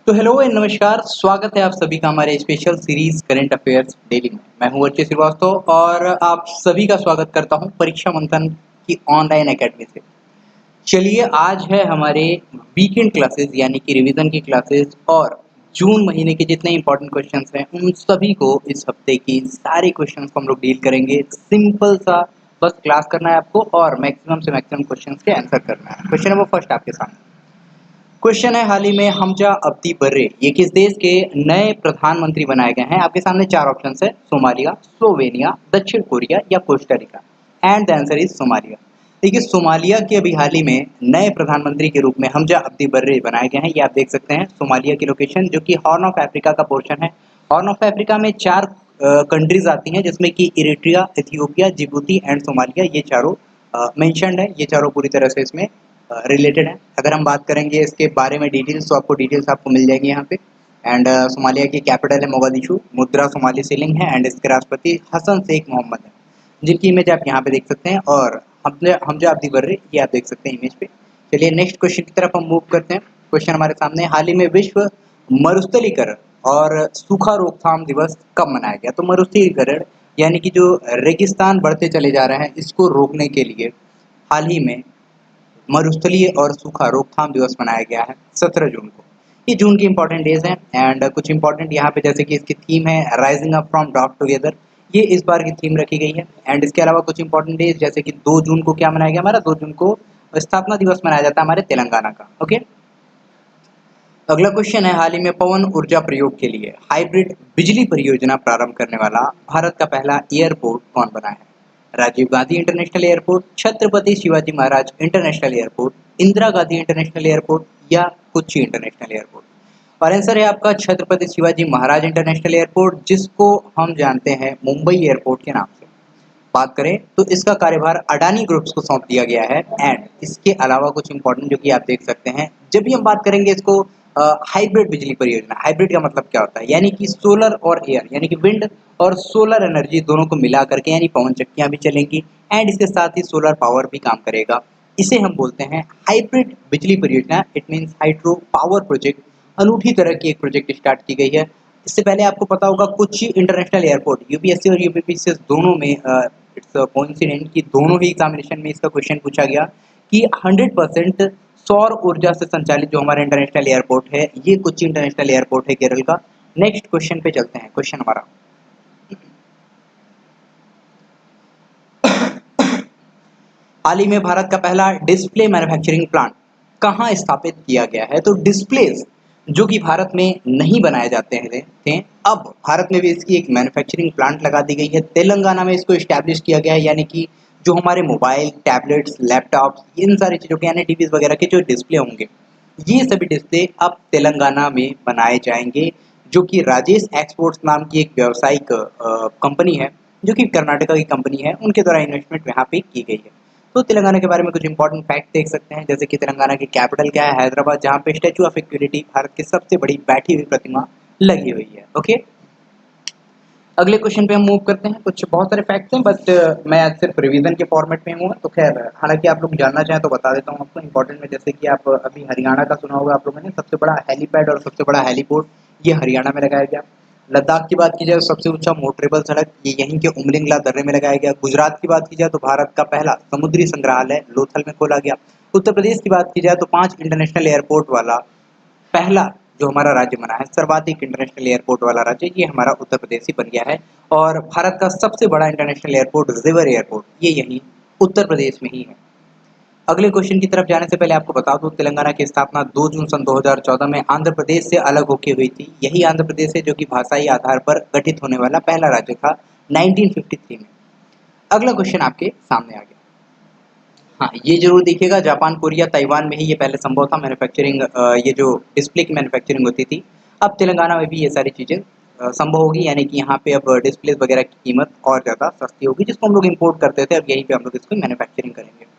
तो hello and नमस्कार, स्वागत है आप सभी का हमारे special series current affairs daily में। मैं हूं अर्चित श्रीवास्तव और आप सभी का स्वागत करता हूं परीक्षा मंथन की ऑनलाइन एकेडमी से। चलिए, आज है हमारे वीकेंड क्लासेस यानी कि रिवीजन की क्लासेस और जून महीने के जितने इंपॉर्टेंट क्वेश्चंस हैं उन सभी को इस हफ्ते की सारे क्वेश्चंस को हम लोग डील करेंगे। सिंपल सा बस क्लास करना है आपको और मैक्सिमम से मैक्सिमम क्वेश्चंस के आंसर करना है। क्वेश्चन है वो फर्स्ट आपके सामने। क्वेश्चन है, हाल ही में हमजा अब्दी बर्रे ये किस देश के नए प्रधानमंत्री बनाए गए हैं? आपके सामने चार ऑप्शन है, सोमालिया, स्लोवेनिया, दक्षिण कोरिया या Costa Rica. And the answer is Somalia. देखिए, सोमालिया के अभी हाल ही में नए प्रधानमंत्री के रूप में हमजा अब्दी बर्रे बनाए गए हैं। ये आप देख सकते हैं सोमालिया की लोकेशन, जो कि हॉर्न ऑफ अफ्रीका का पोर्शन है। हॉर्न ऑफ अफ्रीका में चार कंट्रीज आती हैं, जिसमें कि Eritrea, Ethiopia, Djibouti and Somalia, ये चारों मेंशन्ड है। ये चारों पूरी तरह से इसमें रिलेटेड है। अगर हम बात करेंगे इसके बारे में डिटेल्स, तो आपको डिटेल्स आपको मिल जाएंगी यहाँ पे। एंड सोमालिया की कैपिटल है मोगादिशु, मुद्रा सोमाली शिलिंग है एंड इसके राष्ट्रपति हसन शेख मोहम्मद है, जिनकी इमेज आप यहाँ पे देख सकते हैं। और हमजा अब्दी बर्रे ये आप देख सकते हैं इमेज पे। चलिए नेक्स्ट क्वेश्चन की तरफ हम मूव करते हैं। क्वेश्चन हमारे सामने, हाल ही में विश्व मरुस्थलीकरण और सूखा रोकथाम दिवस कब मनाया गया? तो मरुस्थलीकरण यानी कि जो रेगिस्तान बढ़ते चले जा रहे हैं, इसको रोकने के लिए हाल ही में मरुस्थलीय और सूखा रोकथाम दिवस मनाया गया है 17 जून को। ये जून की इंपॉर्टेंट डेज हैं एंड कुछ इंपॉर्टेंट यहाँ पे, जैसे कि इसकी थीम है rising up from draft together, ये इस बार की थीम रखी गई है। एंड इसके अलावा कुछ इंपॉर्टेंट डेज, जैसे कि 2 जून को क्या मनाया गया हमारा, 2 जून को स्थापना दिवस मनाया जाता है हमारे तेलंगाना का। ओके, अगला क्वेश्चन है, हाल ही में पवन ऊर्जा प्रयोग के लिए हाइब्रिड बिजली परियोजना प्रारंभ करने वाला भारत का पहला एयरपोर्ट कौन बना है? Rajiv Gandhi international airport, Chhatrapati Shivaji Maharaj international airport, Indira Gandhi international airport या कोच्चि इंटरनेशनल एयरपोर्ट। और आंसर है आपका छत्रपति शिवाजी महाराज इंटरनेशनल एयरपोर्ट, जिसको हम जानते हैं मुंबई एयरपोर्ट के नाम से। बात करें तो इसका कार्यभार अडानी ग्रुप्स को सौंप दिया गया है। एंड इसके अलावा कुछ इंपॉर्टेंट जो कि आप देख सकते हैं, जब भी हम बात करेंगे इसको हाइब्रिड बिजली परियोजना, हाइब्रिड का मतलब क्या होता है, यानी कि सोलर और एयर, यानी कि विंड और सोलर एनर्जी दोनों को मिला करके, यानी पवन चक्कियां भी चलेंगी एंड इसके साथ ही सोलर पावर भी काम करेगा। इसे हम बोलते हैं हाइब्रिड बिजली परियोजना। It means hydro power project. अनूठी तरह की एक प्रोजेक्ट स्टार्ट की गई है। इससे पहले आपको पता होगा कोच्चि इंटरनेशनल एयरपोर्ट, यूपीएससी और यूपीपीसीएस दोनों में इट्स कोइंसिडेंट कि दोनों ही एग्जामिनेशन में इसका क्वेश्चन पूछा गया कि 100% सौर ऊर्जा से संचालित जो हमारा इंटरनेशनल एयरपोर्ट है, ये कोच्चि इंटरनेशनल एयरपोर्ट है केरल का। नेक्स्ट क्वेश्चन पे चलते हैं। क्वेश्चन हमारा, हाल ही में भारत का पहला डिस्प्ले मैन्युफैक्चरिंग प्लांट कहाँ स्थापित किया गया है? तो डिस्प्लेज जो कि भारत में नहीं बनाए जाते थे, अब भारत में भी इसकी एक मैन्युफैक्चरिंग प्लांट लगा दी गई है। तेलंगाना में इसको स्टैब्लिश किया गया है, यानी कि जो हमारे मोबाइल, टैबलेट्स, लैपटॉप्स, इन सारी चीज़ों के, यानी टीवीज वगैरह के जो डिस्प्ले होंगे, ये सभी डिस्प्ले अब तेलंगाना में बनाए जाएंगे, जो कि राजेश एक्सपोर्ट्स नाम की एक व्यावसायिक कंपनी है, जो कि कर्नाटका की कंपनी है, उनके द्वारा इन्वेस्टमेंट यहाँ पे की गई है। तो तेलंगाना के बारे में कुछ इंपॉर्टेंट फैक्ट देख सकते हैं, जैसे कि तेलंगाना की कैपिटल क्या है, हैदराबाद, जहाँ पे स्टैचू ऑफ इक्विटी, भारत की सबसे बड़ी बैठी हुई प्रतिमा लगी हुई है। ओके, अगले क्वेश्चन पे हम मूव करते हैं। कुछ बहुत सारे फैक्ट्स हैं, बट मैं आज सिर्फ रिवीजन के फॉर्मेट में हूँ, तो खैर हालांकि आप लोग जानना चाहें तो बता देता हूँ आपको इंपॉर्टेंट में। जैसे कि आप अभी हरियाणा का सुना होगा आप लोगों ने, सबसे बड़ा हेलीपैड और सबसे बड़ा हेलीपोर्ट ये हरियाणा में लगाया गया। लद्दाख की बात की जाए तो सबसे ऊंचा मोटरेबल सड़क ये यहीं के उमलिंगला दर्रे में लगाया गया। गुजरात की बात की जाए तो भारत का पहला समुद्री संग्रहालय लोथल में खोला गया। उत्तर प्रदेश की बात की जाए तो 5 इंटरनेशनल एयरपोर्ट वाला पहला जो हमारा राज्य बना है, सर्वाधिक इंटरनेशनल एयरपोर्ट वाला राज्य, ये हमारा उत्तर प्रदेश ही बन गया है। और भारत का सबसे बड़ा इंटरनेशनल एयरपोर्ट रिवर एयरपोर्ट ये यही उत्तर प्रदेश में ही है। अगले क्वेश्चन की तरफ जाने से पहले आपको बता दूं, तेलंगाना की स्थापना 2 जून सन 2014 में आंध्र प्रदेश से अलग होकर हुई थी। यही आंध्र प्रदेश है जो कि भाषाई आधार पर गठित होने वाला पहला राज्य था 1953 में। अगला क्वेश्चन आपके सामने आ गया। हाँ, ये जरूर देखिएगा, जापान, कोरिया, ताइवान में ही ये पहले संभव था मैन्युफैक्चरिंग, ये जो डिस्प्ले की मैन्युफैक्चरिंग होती थी। अब तेलंगाना में भी ये सारी चीज़ें संभव होगी, यानी कि यहाँ पे अब डिस्प्ले वगैरह की कीमत और ज़्यादा सस्ती होगी, जिसको हम लोग इंपोर्ट करते थे, अब यहीं पे हम लोग इसको मैन्युफैक्चरिंग करेंगे।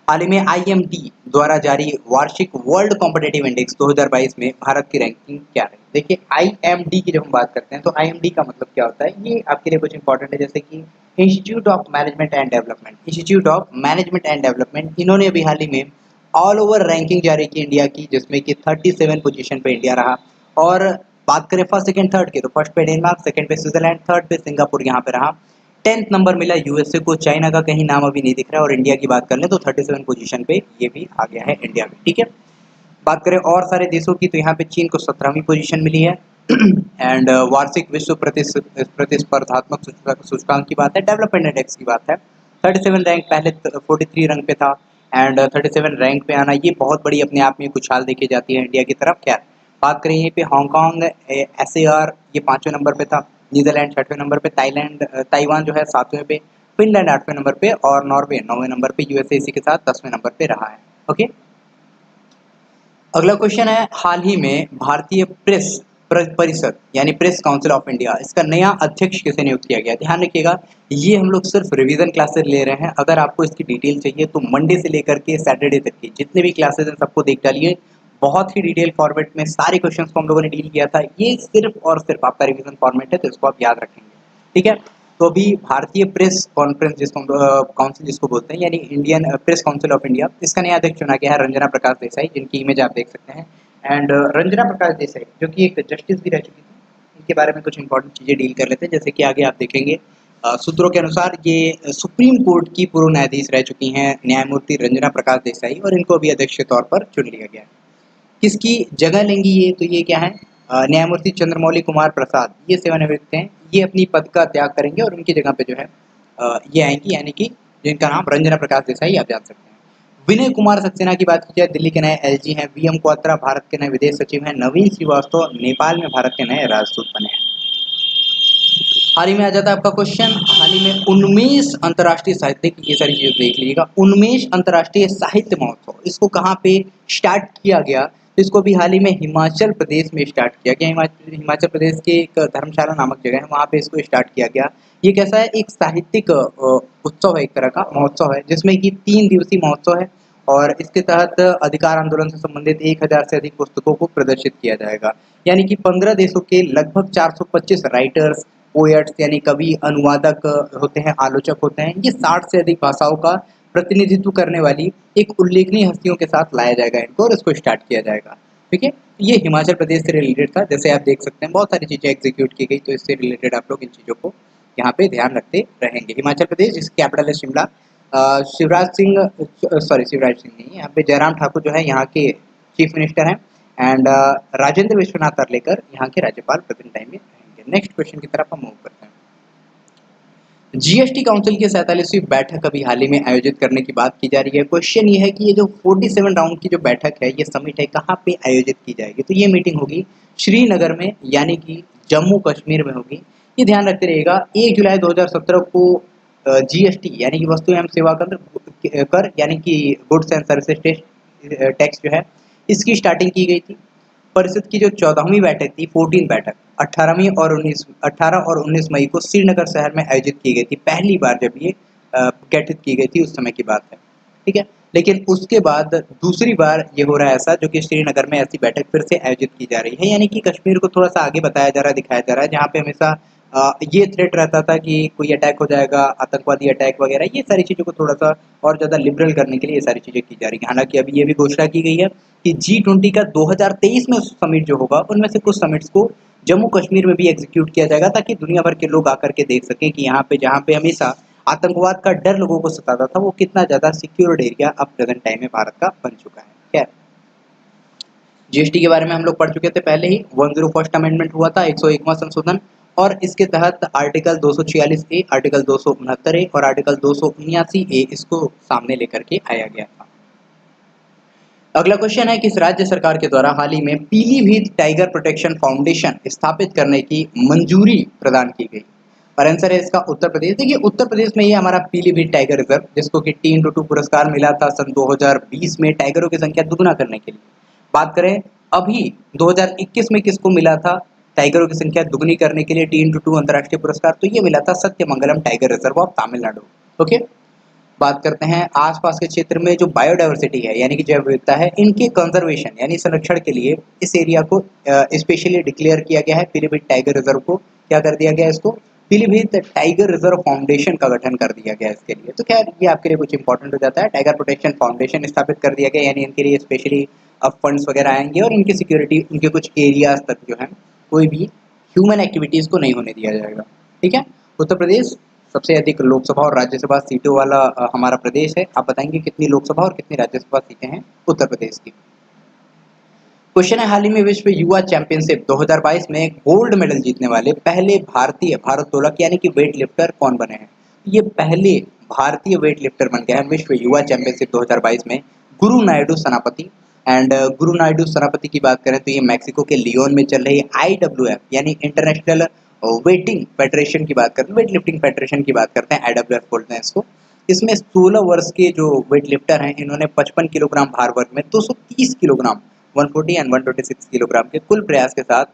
हाल ही में आईएमडी द्वारा जारी वार्षिक वर्ल्ड कॉम्पिटिटिव इंडेक्स 2022 में भारत की रैंकिंग क्या रही? देखिए, आईएमडी की जब हम बात करते हैं तो आईएमडी का मतलब क्या होता है, ये आपके लिए कुछ इंपॉर्टेंट है। जैसे कि institute of management and development, institute of management and development, इन्होंने अभी हाल ही में ऑल ओवर रैंकिंग जारी की इंडिया की, जिसमें कि 37 पोजीशन पे इंडिया रहा। और बात करें फर्स्ट सेकंड थर्ड की, तो फर्स्ट पे डेनमार्क, सेकंड पे स्विट्जरलैंड, थर्ड पे सिंगापुर यहाँ पे रहा। 10th नंबर मिला यूएसए को, चाइना का कहीं नाम अभी नहीं दिख रहा है। और इंडिया की बात कर लें तो 37 पोजीशन पे ये भी आ गया है इंडिया में, ठीक है। बात करें और सारे देशों की, तो यहाँ पे चीन को 17वीं पोजीशन मिली है। एंड वार्षिक विश्व प्रतिस्पर्धात्मक सूचकांक की बात है, डेवलपमेंट इंडेक्स की बात है, 37 रैंक, पहले 43 रैंक पे था। एंड 37 रैंक पे आना ये बहुत बड़ी अपने आप में खुशहाल देखी जाती है इंडिया की तरफ। क्या बात करें यहीं पे हांगकांग, एसएआर ये 5वें नंबर पे था, नीदरलैंड 6वें नंबर पे, ताइवान जो है 7वें पे, फिनलैंड 8वें नंबर पे और नॉर्वे 9वें नंबर पे, यूएसए इसी के साथ 10वें नंबर पे रहा है। ओके, अगला क्वेश्चन है, हाल ही में भारतीय प्रेस परिषद यानी प्रेस काउंसिल ऑफ इंडिया, इसका नया अध्यक्ष किसे नियुक्त किया गया? ध्यान रखिएगा, ये हम लोग सिर्फ रिवीजन क्लासेस ले रहे हैं। अगर आपको इसकी डिटेल चाहिए तो मंडे से लेकर के सैटरडे तक की जितने भी क्लासेस हैं सबको देख डालिए। बहुत ही डिटेल फॉर्मेट में सारे क्वेश्चंस को हम लोगों ने डील किया था। ये सिर्फ और सिर्फ आपका रिवीजन फॉर्मेट है, तो इसको आप याद रखेंगे, ठीक है। तो अभी भारतीय प्रेस कॉन्फ्रेंस जिसको काउंसिल जिसको बोलते हैं, यानी Indian press council of India, इसका नया अध्यक्ष चुना गया है रंजना प्रकाश देसाई, जिनकी इमेज आप देख सकते हैं। एंड रंजना प्रकाश देसाई जो कि एक जस्टिस भी रह चुकी थी, इनके बारे में कुछ इंपॉर्टेंट चीज़ें डील कर लेते हैं। जैसे कि आगे आप देखेंगे सूत्रों के अनुसार ये सुप्रीम कोर्ट की पूर्व न्यायाधीश रह चुकी हैं न्यायमूर्ति रंजना प्रकाश देसाई, और इनको अभी अध्यक्ष के तौर पर चुन लिया गया है। किसकी जगह लेंगी ये? तो ये क्या है, न्यायमूर्ति चंद्रमौली कुमार प्रसाद, ये सेवानिवृत्त हैं, ये अपनी पद का त्याग करेंगे और उनकी जगह पे जो है ये आएंगी, यानी कि जिनका नाम रंजना प्रकाश देसाई आप जान सकते हैं। विनय कुमार सक्सेना की बात की जाए, दिल्ली के नए एलजी हैं। वीएम क्वात्रा भारत के नए विदेश सचिव हैं। नवीन श्रीवास्तव नेपाल में भारत के नए राजदूत बने हैं। हाल ही में आ जाता है आपका क्वेश्चन, हाल ही में उन्मेष अंतर्राष्ट्रीय साहित्यिक, ये सारी चीजें देख लीजिएगा, उन्मेष अंतर्राष्ट्रीय साहित्य महोत्सव, इसको कहाँ पे स्टार्ट किया गया? तो इसको भी हाल ही में हिमाचल प्रदेश में स्टार्ट किया गया। हिमाचल प्रदेश के एक धर्मशाला नामक जगह है, वहाँ पे इसको स्टार्ट किया गया। ये कैसा है, एक साहित्यिक उत्सव है, एक तरह का महोत्सव है, जिसमें कि 3 दिवसीय महोत्सव है। और इसके तहत अधिकार आंदोलन से संबंधित 1000 से अधिक पुस्तकों को प्रदर्शित किया जाएगा। यानी कि 15 देशों के लगभग 425 राइटर्स, पोएट्स यानी कवि, अनुवादक होते हैं, आलोचक होते हैं, ये 60 से अधिक भाषाओं का प्रतिनिधित्व करने वाली एक उल्लेखनीय हस्तियों के साथ लाया जाएगा इनको, और इसको स्टार्ट किया जाएगा, ठीक है। ये हिमाचल प्रदेश से रिलेटेड था। जैसे आप देख सकते हैं बहुत सारी चीज़ें एग्जीक्यूट की गई, तो इससे रिलेटेड आप लोग इन चीज़ों को यहाँ पे ध्यान रखते रहेंगे। हिमाचल प्रदेश जिसकी कैपिटल है शिमला, शिवराज सिंह नहीं, यहाँ पे जयराम ठाकुर जो है यहाँ के चीफ मिनिस्टर हैं। एंड राजेंद्र विश्वनाथ अर्लेकर यहाँ के राज्यपाल प्रेजेंट टाइम में रहेंगे। नेक्स्ट क्वेश्चन की तरफ हम मूव करते हैं। जीएसटी काउंसिल की 47वीं बैठक अभी हाल ही में आयोजित करने की बात की जा रही है। क्वेश्चन ये है कि ये जो 47 राउंड की जो बैठक है, ये समिट है, कहाँ पे आयोजित की जाएगी? तो ये मीटिंग होगी श्रीनगर में, यानी कि जम्मू कश्मीर में होगी। ये ध्यान रखते रहिएगा, 1 जुलाई 2017 को जीएसटी यानी कि वस्तु एवं सेवा कर यानी कि गुड्स एंड सर्विसेज टैक्स जो है, इसकी स्टार्टिंग की गई थी। परिषद की जो 14वीं बैठक थी, 14 बैठक 18 और 19 मई को श्रीनगर शहर में आयोजित की गई थी। पहली बार जब ये गठित की गई थी उस समय की बात है, ठीक है। लेकिन उसके बाद दूसरी बार ये हो रहा है ऐसा, जो कि श्रीनगर में ऐसी बैठक फिर से आयोजित की जा रही है। यानी कि कश्मीर को थोड़ा सा आगे बताया जा रहा है, दिखाया जा रहा है, जहाँ पे हमेशा ये थ्रेट रहता था कि कोई अटैक हो जाएगा, आतंकवादी अटैक वगैरह, ये सारी चीज़ों को थोड़ा सा और ज़्यादा लिबरल करने के लिए ये सारी चीज़ें की जा रही हैं। हालांकि अभी ये भी घोषणा की गई है कि G20 का 2023 में समिट जो होगा, उनमें से कुछ समिट्स को जम्मू कश्मीर में भी एग्जीक्यूट किया जाएगा, ताकि दुनिया भर के लोग आकर के देख सकें कि यहाँ पे जहाँ पे हमेशा आतंकवाद का डर लोगों को सताता था, वो कितना ज़्यादा सिक्योर्ड एरिया अब प्रेजेंट टाइम में भारत का बन चुका है। खैर, जीएसटी के बारे में हम लोग पढ़ चुके थे पहले ही। 101st अमेंडमेंट हुआ था, 101वां संशोधन, और इसके तहत आर्टिकल 246A, आर्टिकल 269A और आर्टिकल 279A इसको सामने लेकर के आया गया था। अगला क्वेश्चन है, किस राज्य सरकार के द्वारा हाल ही में पीलीभीत टाइगर प्रोटेक्शन फाउंडेशन स्थापित करने की मंजूरी प्रदान की गई? और आंसर है इसका उत्तर प्रदेश। देखिए, उत्तर प्रदेश में ये हमारा पीलीभीत टाइगर रिजर्व, जिसको कि T/2 पुरस्कार मिला था सन 2020 में टाइगरों की संख्या दुगुना करने के लिए। बात करें अभी 2021 में किसको मिला था टाइगरों की संख्या दुगनी करने के लिए T/2 अंतर्राष्ट्रीय पुरस्कार? तो ये मिला था Sathyamangalam tiger reserve of Tamil Nadu. Okay, बात करते हैं आसपास के क्षेत्र में जो बायोडाइवर्सिटी है, यानी कि जैव विविधता है, इनके कंजर्वेशन यानी संरक्षण के लिए इस एरिया को स्पेशली डिक्लेयर किया गया है। पीलीभीत टाइगर रिजर्व को क्या कर दिया गया, इसको पीलीभीत टाइगर रिजर्व फाउंडेशन का गठन कर दिया गया इसके लिए। तो खैर ये आपके लिए कुछ इंपॉर्टेंट हो जाता है। टाइगर प्रोटेक्शन फाउंडेशन स्थापित कर दिया गया, यानी इनके लिए स्पेशली अब फंड्स वगैरह आएंगे और इनकी सिक्योरिटी उनके कुछ एरियाज तक जो है कोई भी ह्यूमन एक्टिविटीज़ को नहीं होने दिया जाएगा। ठीक है। उत्तर प्रदेश सबसे अधिक लोकसभा और राज्यसभा सीटों वाला हमारा प्रदेश है। आप बताएंगे कितनी लोकसभा और कितनी राज्यसभा सीटें हैं उत्तर प्रदेश की। क्वेश्चन है, हाल ही में विश्व युवा चैंपियनशिप 2022 में गोल्ड मेडल जीतने वाले पहले भारतीय भारोत्तोलक यानी कि वेट लिफ्टर कौन बने हैं? ये पहले भारतीय वेट लिफ्टर बन गए हैं विश्व युवा चैंपियनशिप 2022 में गुरु नायडू सेनापति। एंड गुरु नायडू सेनापति की बात करें तो ये मैक्सिको के लियोन में चल रही IWF यानी इंटरनेशनल वेटिंग फेडरेशन की बात करते हैं, वेट लिफ्टिंग फेडरेशन की बात करते हैं, IWF बोलते हैं इसको। इसमें 16 वर्ष के जो वेट लिफ्टर हैं इन्होंने 55 किलोग्राम भार वर्ग में 230 किलोग्राम 140 एंड 126 किलोग्राम के कुल प्रयास के साथ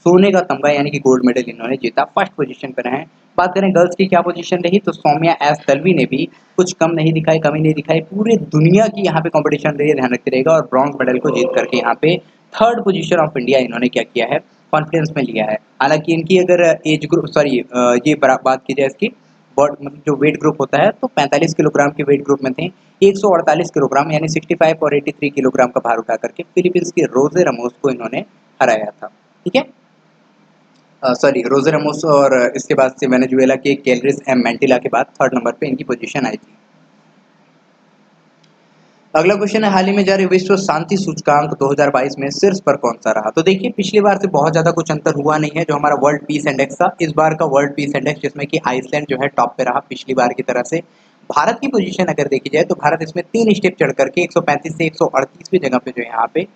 सोने का तमगा यानी कि गोल्ड मेडल इन्होंने जीता, फर्स्ट पोजीशन पर रहे। बात करें गर्ल्स की क्या पोजीशन रही तो सौम्या एस तलवी ने भी कुछ कम नहीं दिखाई, कमी नहीं दिखाई, पूरी दुनिया की यहाँ पे कंपटीशन रही है, ध्यान रखते रहेगा, और ब्रॉन्ज मेडल को जीत करके यहाँ पे थर्ड पोजीशन ऑफ इंडिया इन्होंने क्या किया है, कॉन्फिडेंस में लिया है। हालांकि इनकी अगर एज ग्रुप ये बात की जाए इसकी मतलब जो वेट ग्रुप होता है तो 45 किलोग्राम के वेट ग्रुप में थे, 148 किलोग्राम यानी 65 और 83 किलोग्राम का भार उठा करके फिलीपींस के रोजे रमोस को इन्होंने हराया था। ठीक है, रोजे रमोस और इसके बाद से वेनेजुएला के कैलरिस एम मेंटिला के बाद थर्ड नंबर पे इनकी पोजीशन आई थी। अगला क्वेश्चन है, हाल ही में जारी विश्व शांति सूचकांक 2022 में शीर्ष पर कौन सा रहा? तो देखिए पिछली बार से बहुत ज्यादा कुछ अंतर हुआ नहीं है। जो हमारा वर्ल्ड पीस इंडेक्स था, इस बार का वर्ल्ड पीस इंडेक्स जिसमें कि आइसलैंड जो है टॉप पे रहा पिछली बार की तरह से। भारत की पोजीशन अगर देखी जाए तो भारत इसमें 3 स्टेप चढ़ करके 135 से 138वीं जगह पे जो है यहाँ पे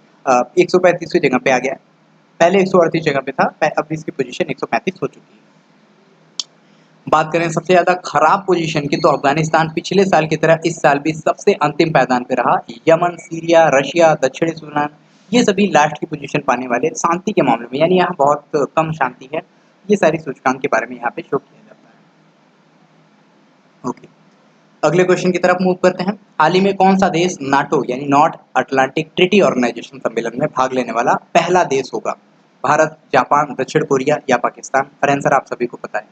135वीं जगह पे आ गया। पहले 138 जगह पे था, अब इसकी पोजीशन 135 हो चुकी है। बात करें सबसे ज्यादा खराब पोजीशन की तो अफगानिस्तान पिछले साल की तरह इस साल भी सबसे अंतिम पायदान पे रहा। यमन, सीरिया, रशिया, दक्षिणी सूडान ये सभी लास्ट की पोजीशन पाने वाले शांति के मामले में, यानी यहाँ बहुत कम शांति है। ये सारी सूचकांक के बारे में यहाँ पे शो किया जाता है। ओके, अगले क्वेश्चन की तरफ मूव करते हैं। हाल ही में कौन सा देश नाटो यानी नॉर्थ अटलांटिक ट्रीटी ऑर्गेनाइजेशन सम्मेलन में भाग लेने वाला पहला देश होगा? भारत, जापान, दक्षिण कोरिया या पाकिस्तान? और आंसर आप सभी को पता है,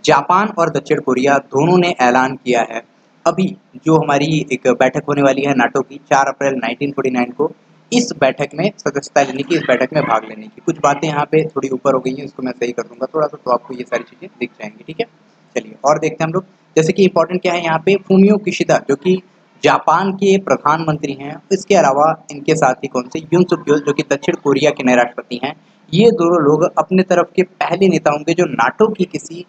जापान और दक्षिण कोरिया दोनों ने ऐलान किया है अभी जो हमारी एक बैठक होने वाली है नाटो की 4 अप्रैल 1949 को, इस बैठक में सदस्यता लेने की, इस बैठक में भाग लेने की। कुछ बातें यहाँ पे थोड़ी ऊपर हो गई हैं, इसको मैं सही कर दूंगा थोड़ा सा, तो आपको ये सारी चीजें दिख जाएंगी। ठीक है, चलिए और देखते हैं हम लोग। जैसे कि इंपॉर्टेंट क्या है यहाँ पे, फूमियो किशिदा जो कि जापान के प्रधानमंत्री हैं, इसके अलावा इनके साथ ही कौन से यून सुक योल जो कि दक्षिण कोरिया के नए राष्ट्रपति हैं, ये दोनों लोग अपने तरफ के पहले नेता होंगे जो नाटो की किसी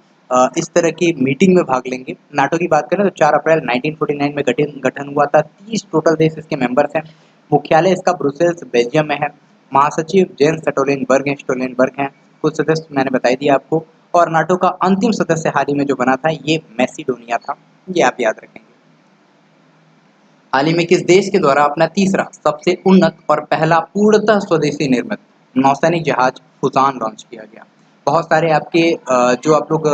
इस तरह की मीटिंग में भाग लेंगे। नाटो की बात करें तो 4 अप्रैल 1949 में गठन हुआ था। 30 टोटल देश इसके मेंबर्स हैं। मुख्यालय इसका ब्रुसेल्स बेल्जियम में है। महासचिव जेंस स्टोलेनबर्ग हैं। कुछ सदस्य मैंने बताई दिया आपको। और नाटो का अंतिम सदस्य हाल ही में जो बना था ये मैसिडोनिया था, ये आप याद रखेंगे। हाल ही में किस देश के द्वारा अपना तीसरा सबसे उन्नत और पहला पूर्णतः स्वदेशी निर्मित नौसैनिक जहाज फुजान लॉन्च किया गया? बहुत सारे आपके जो आप लोग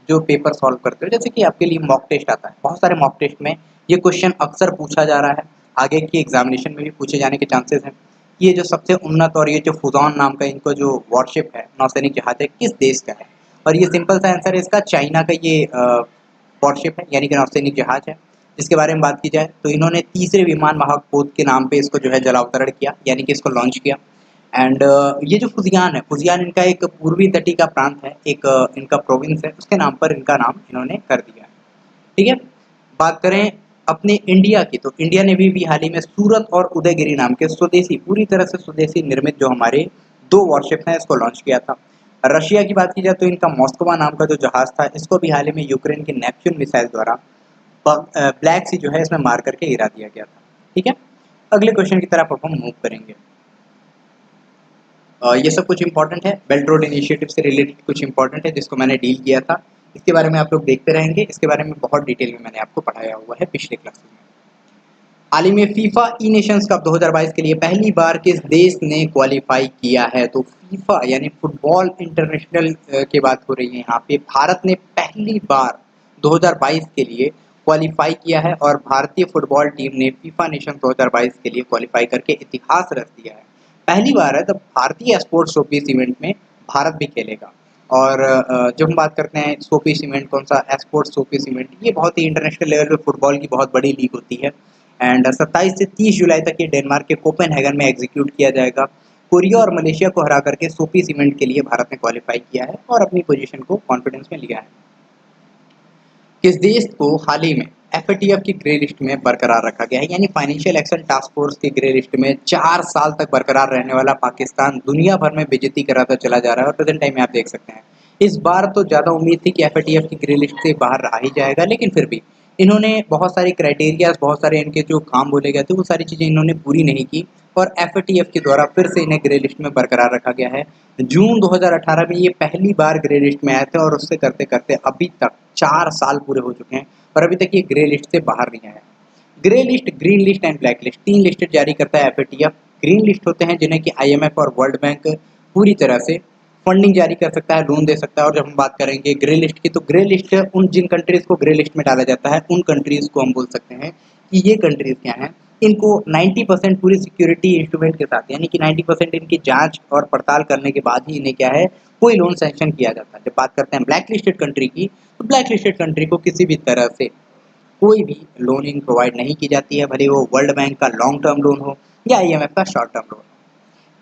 जो पेपर सॉल्व करते हो, जैसे कि आपके लिए मॉक टेस्ट आता है, बहुत सारे मॉक टेस्ट में ये क्वेश्चन अक्सर पूछा जा रहा है, आगे की एग्जामिनेशन में भी पूछे जाने के चांसेस हैं। ये जो सबसे उन्नत और ये जो फुजान नाम का इनको जो वॉरशिप है, नौसैनिक जहाज है, किस देश का है? और ये सिंपल सा आंसर है इसका, चाइना का ये वॉरशिप है यानी कि नौसैनिक जहाज है। इसके बारे में बात की जाए तो इन्होंने तीसरे विमान महापोत के नाम पे इसको जो है जलावतरण किया, यानी कि इसको लॉन्च किया। एंड ये जो फुजियान है, फुजियान इनका एक पूर्वी तटी का प्रांत है, एक इनका प्रोविंस है, उसके नाम पर इनका नाम इन्होंने कर दिया है। ठीक है, बात करें अपने इंडिया की तो इंडिया ने भी हाल ही में सूरत और उदयगिरी नाम के स्वदेशी, पूरी तरह से स्वदेशी निर्मित जो हमारे 2 वॉरशिप हैं इसको लॉन्च किया था। रशिया की बात की जाए तो इनका मॉस्कोवा नाम का जो जहाज था, इसको भी हाल ही में यूक्रेन की नेपच्यून मिसाइल द्वारा ब्लैक सी जो है इसमें मार करके गिरा दिया गया था। ठीक है, अगले क्वेश्चन की तरफ अब हम मूव करेंगे। ये सब कुछ इंपॉर्टेंट है, बेल्ट रोड इनिशिएटिव से रिलेटेड कुछ इंपॉर्टेंट है जिसको मैंने डील किया था, इसके बारे में आप लोग देखते रहेंगे। इसके बारे में बहुत डिटेल में मैंने आपको पढ़ाया हुआ है पिछले क्लास में। हाल ही में फीफा ई नेशंस कप 2022 के लिए पहली बार किस देश ने क्वालिफाई किया है? तो फीफा यानी फुटबॉल इंटरनेशनल की बात हो रही है यहाँ पे। भारत ने पहली बार 2022 के लिए क्वालिफाई किया है और भारतीय फुटबॉल टीम ने फीफा नेशन 2022 के लिए क्वालिफाई करके इतिहास रच दिया है। पहली बार है तब भारतीय स्पोर्ट्स शोपीस इवेंट में भारत भी खेलेगा। और जब हम बात करते हैं सोफी सीमेंट, कौन सा एस्पोर्ट सोफी सीमेंट, ये बहुत ही इंटरनेशनल लेवल पे फुटबॉल की बहुत बड़ी लीग होती है। एंड 27 से 30 जुलाई तक ये डेनमार्क के कोपेनहेगन में एग्जीक्यूट किया जाएगा। कोरिया और मलेशिया को हरा करके सोफी सीमेंट के लिए भारत ने क्वालिफाई किया है और अपनी पोजीशन को कॉन्फिडेंस में लिया है। किस देश को हाल ही में एफएटीएफ की ग्रे लिस्ट में बरकरार रखा गया है, यानी फाइनेंशियल एक्शन टास्क फोर्स की ग्रे लिस्ट में 4 साल तक बरकरार रहने वाला पाकिस्तान दुनिया भर में बेइज्जती कराता चला जा रहा है और प्रेजेंट टाइम में आप देख सकते हैं। इस बार तो ज़्यादा उम्मीद थी कि एफएटीएफ की ग्रे लिस्ट से बाहर रहा ही जाएगा, लेकिन फिर भी इन्होंने बहुत सारी क्राइटेरियाज, बहुत सारे इनके जो काम बोले गए थे वो सारी चीज़ें इन्होंने पूरी नहीं की और एफएटीएफ के द्वारा फिर से इन्हें ग्रे लिस्ट में बरकरार रखा गया है। जून 2018 में ये पहली बार ग्रे लिस्ट में आए थे और उससे करते करते अभी तक 4 साल पूरे हो चुके हैं और अभी तक ये ग्रे लिस्ट से बाहर नहीं आया। Grey list, green list and black list, 3 list जारी करता है एफएटीएफ। ग्रीन लिस्ट होते हैं जिन्हें कि आईएमएफ और वर्ल्ड बैंक पूरी तरह से फंडिंग जारी कर सकता है, लोन दे सकता है। और जब हम बात करेंगे ग्रे लिस्ट की, तो ग्रे लिस्ट उन जिन कंट्रीज़ को ग्रे लिस्ट में डाला जाता है उन कंट्रीज़ को हम बोल सकते हैं कि ये कंट्रीज़ क्या हैं। इनको 90% पूरी सिक्योरिटी इंस्ट्रूमेंट के साथ, यानी कि 90% इनकी जांच और पड़ताल करने के बाद ही इन्हें क्या है कोई लोन सैंक्शन किया जाता है। जब बात करते हैं ब्लैक लिस्टेड कंट्री की, तो ब्लैक लिस्टेड कंट्री को किसी भी तरह से कोई भी लोनिंग प्रोवाइड नहीं की जाती है, भले वो वर्ल्ड बैंक का लॉन्ग टर्म लोन हो या आईएमएफ का शॉर्ट टर्म लोन।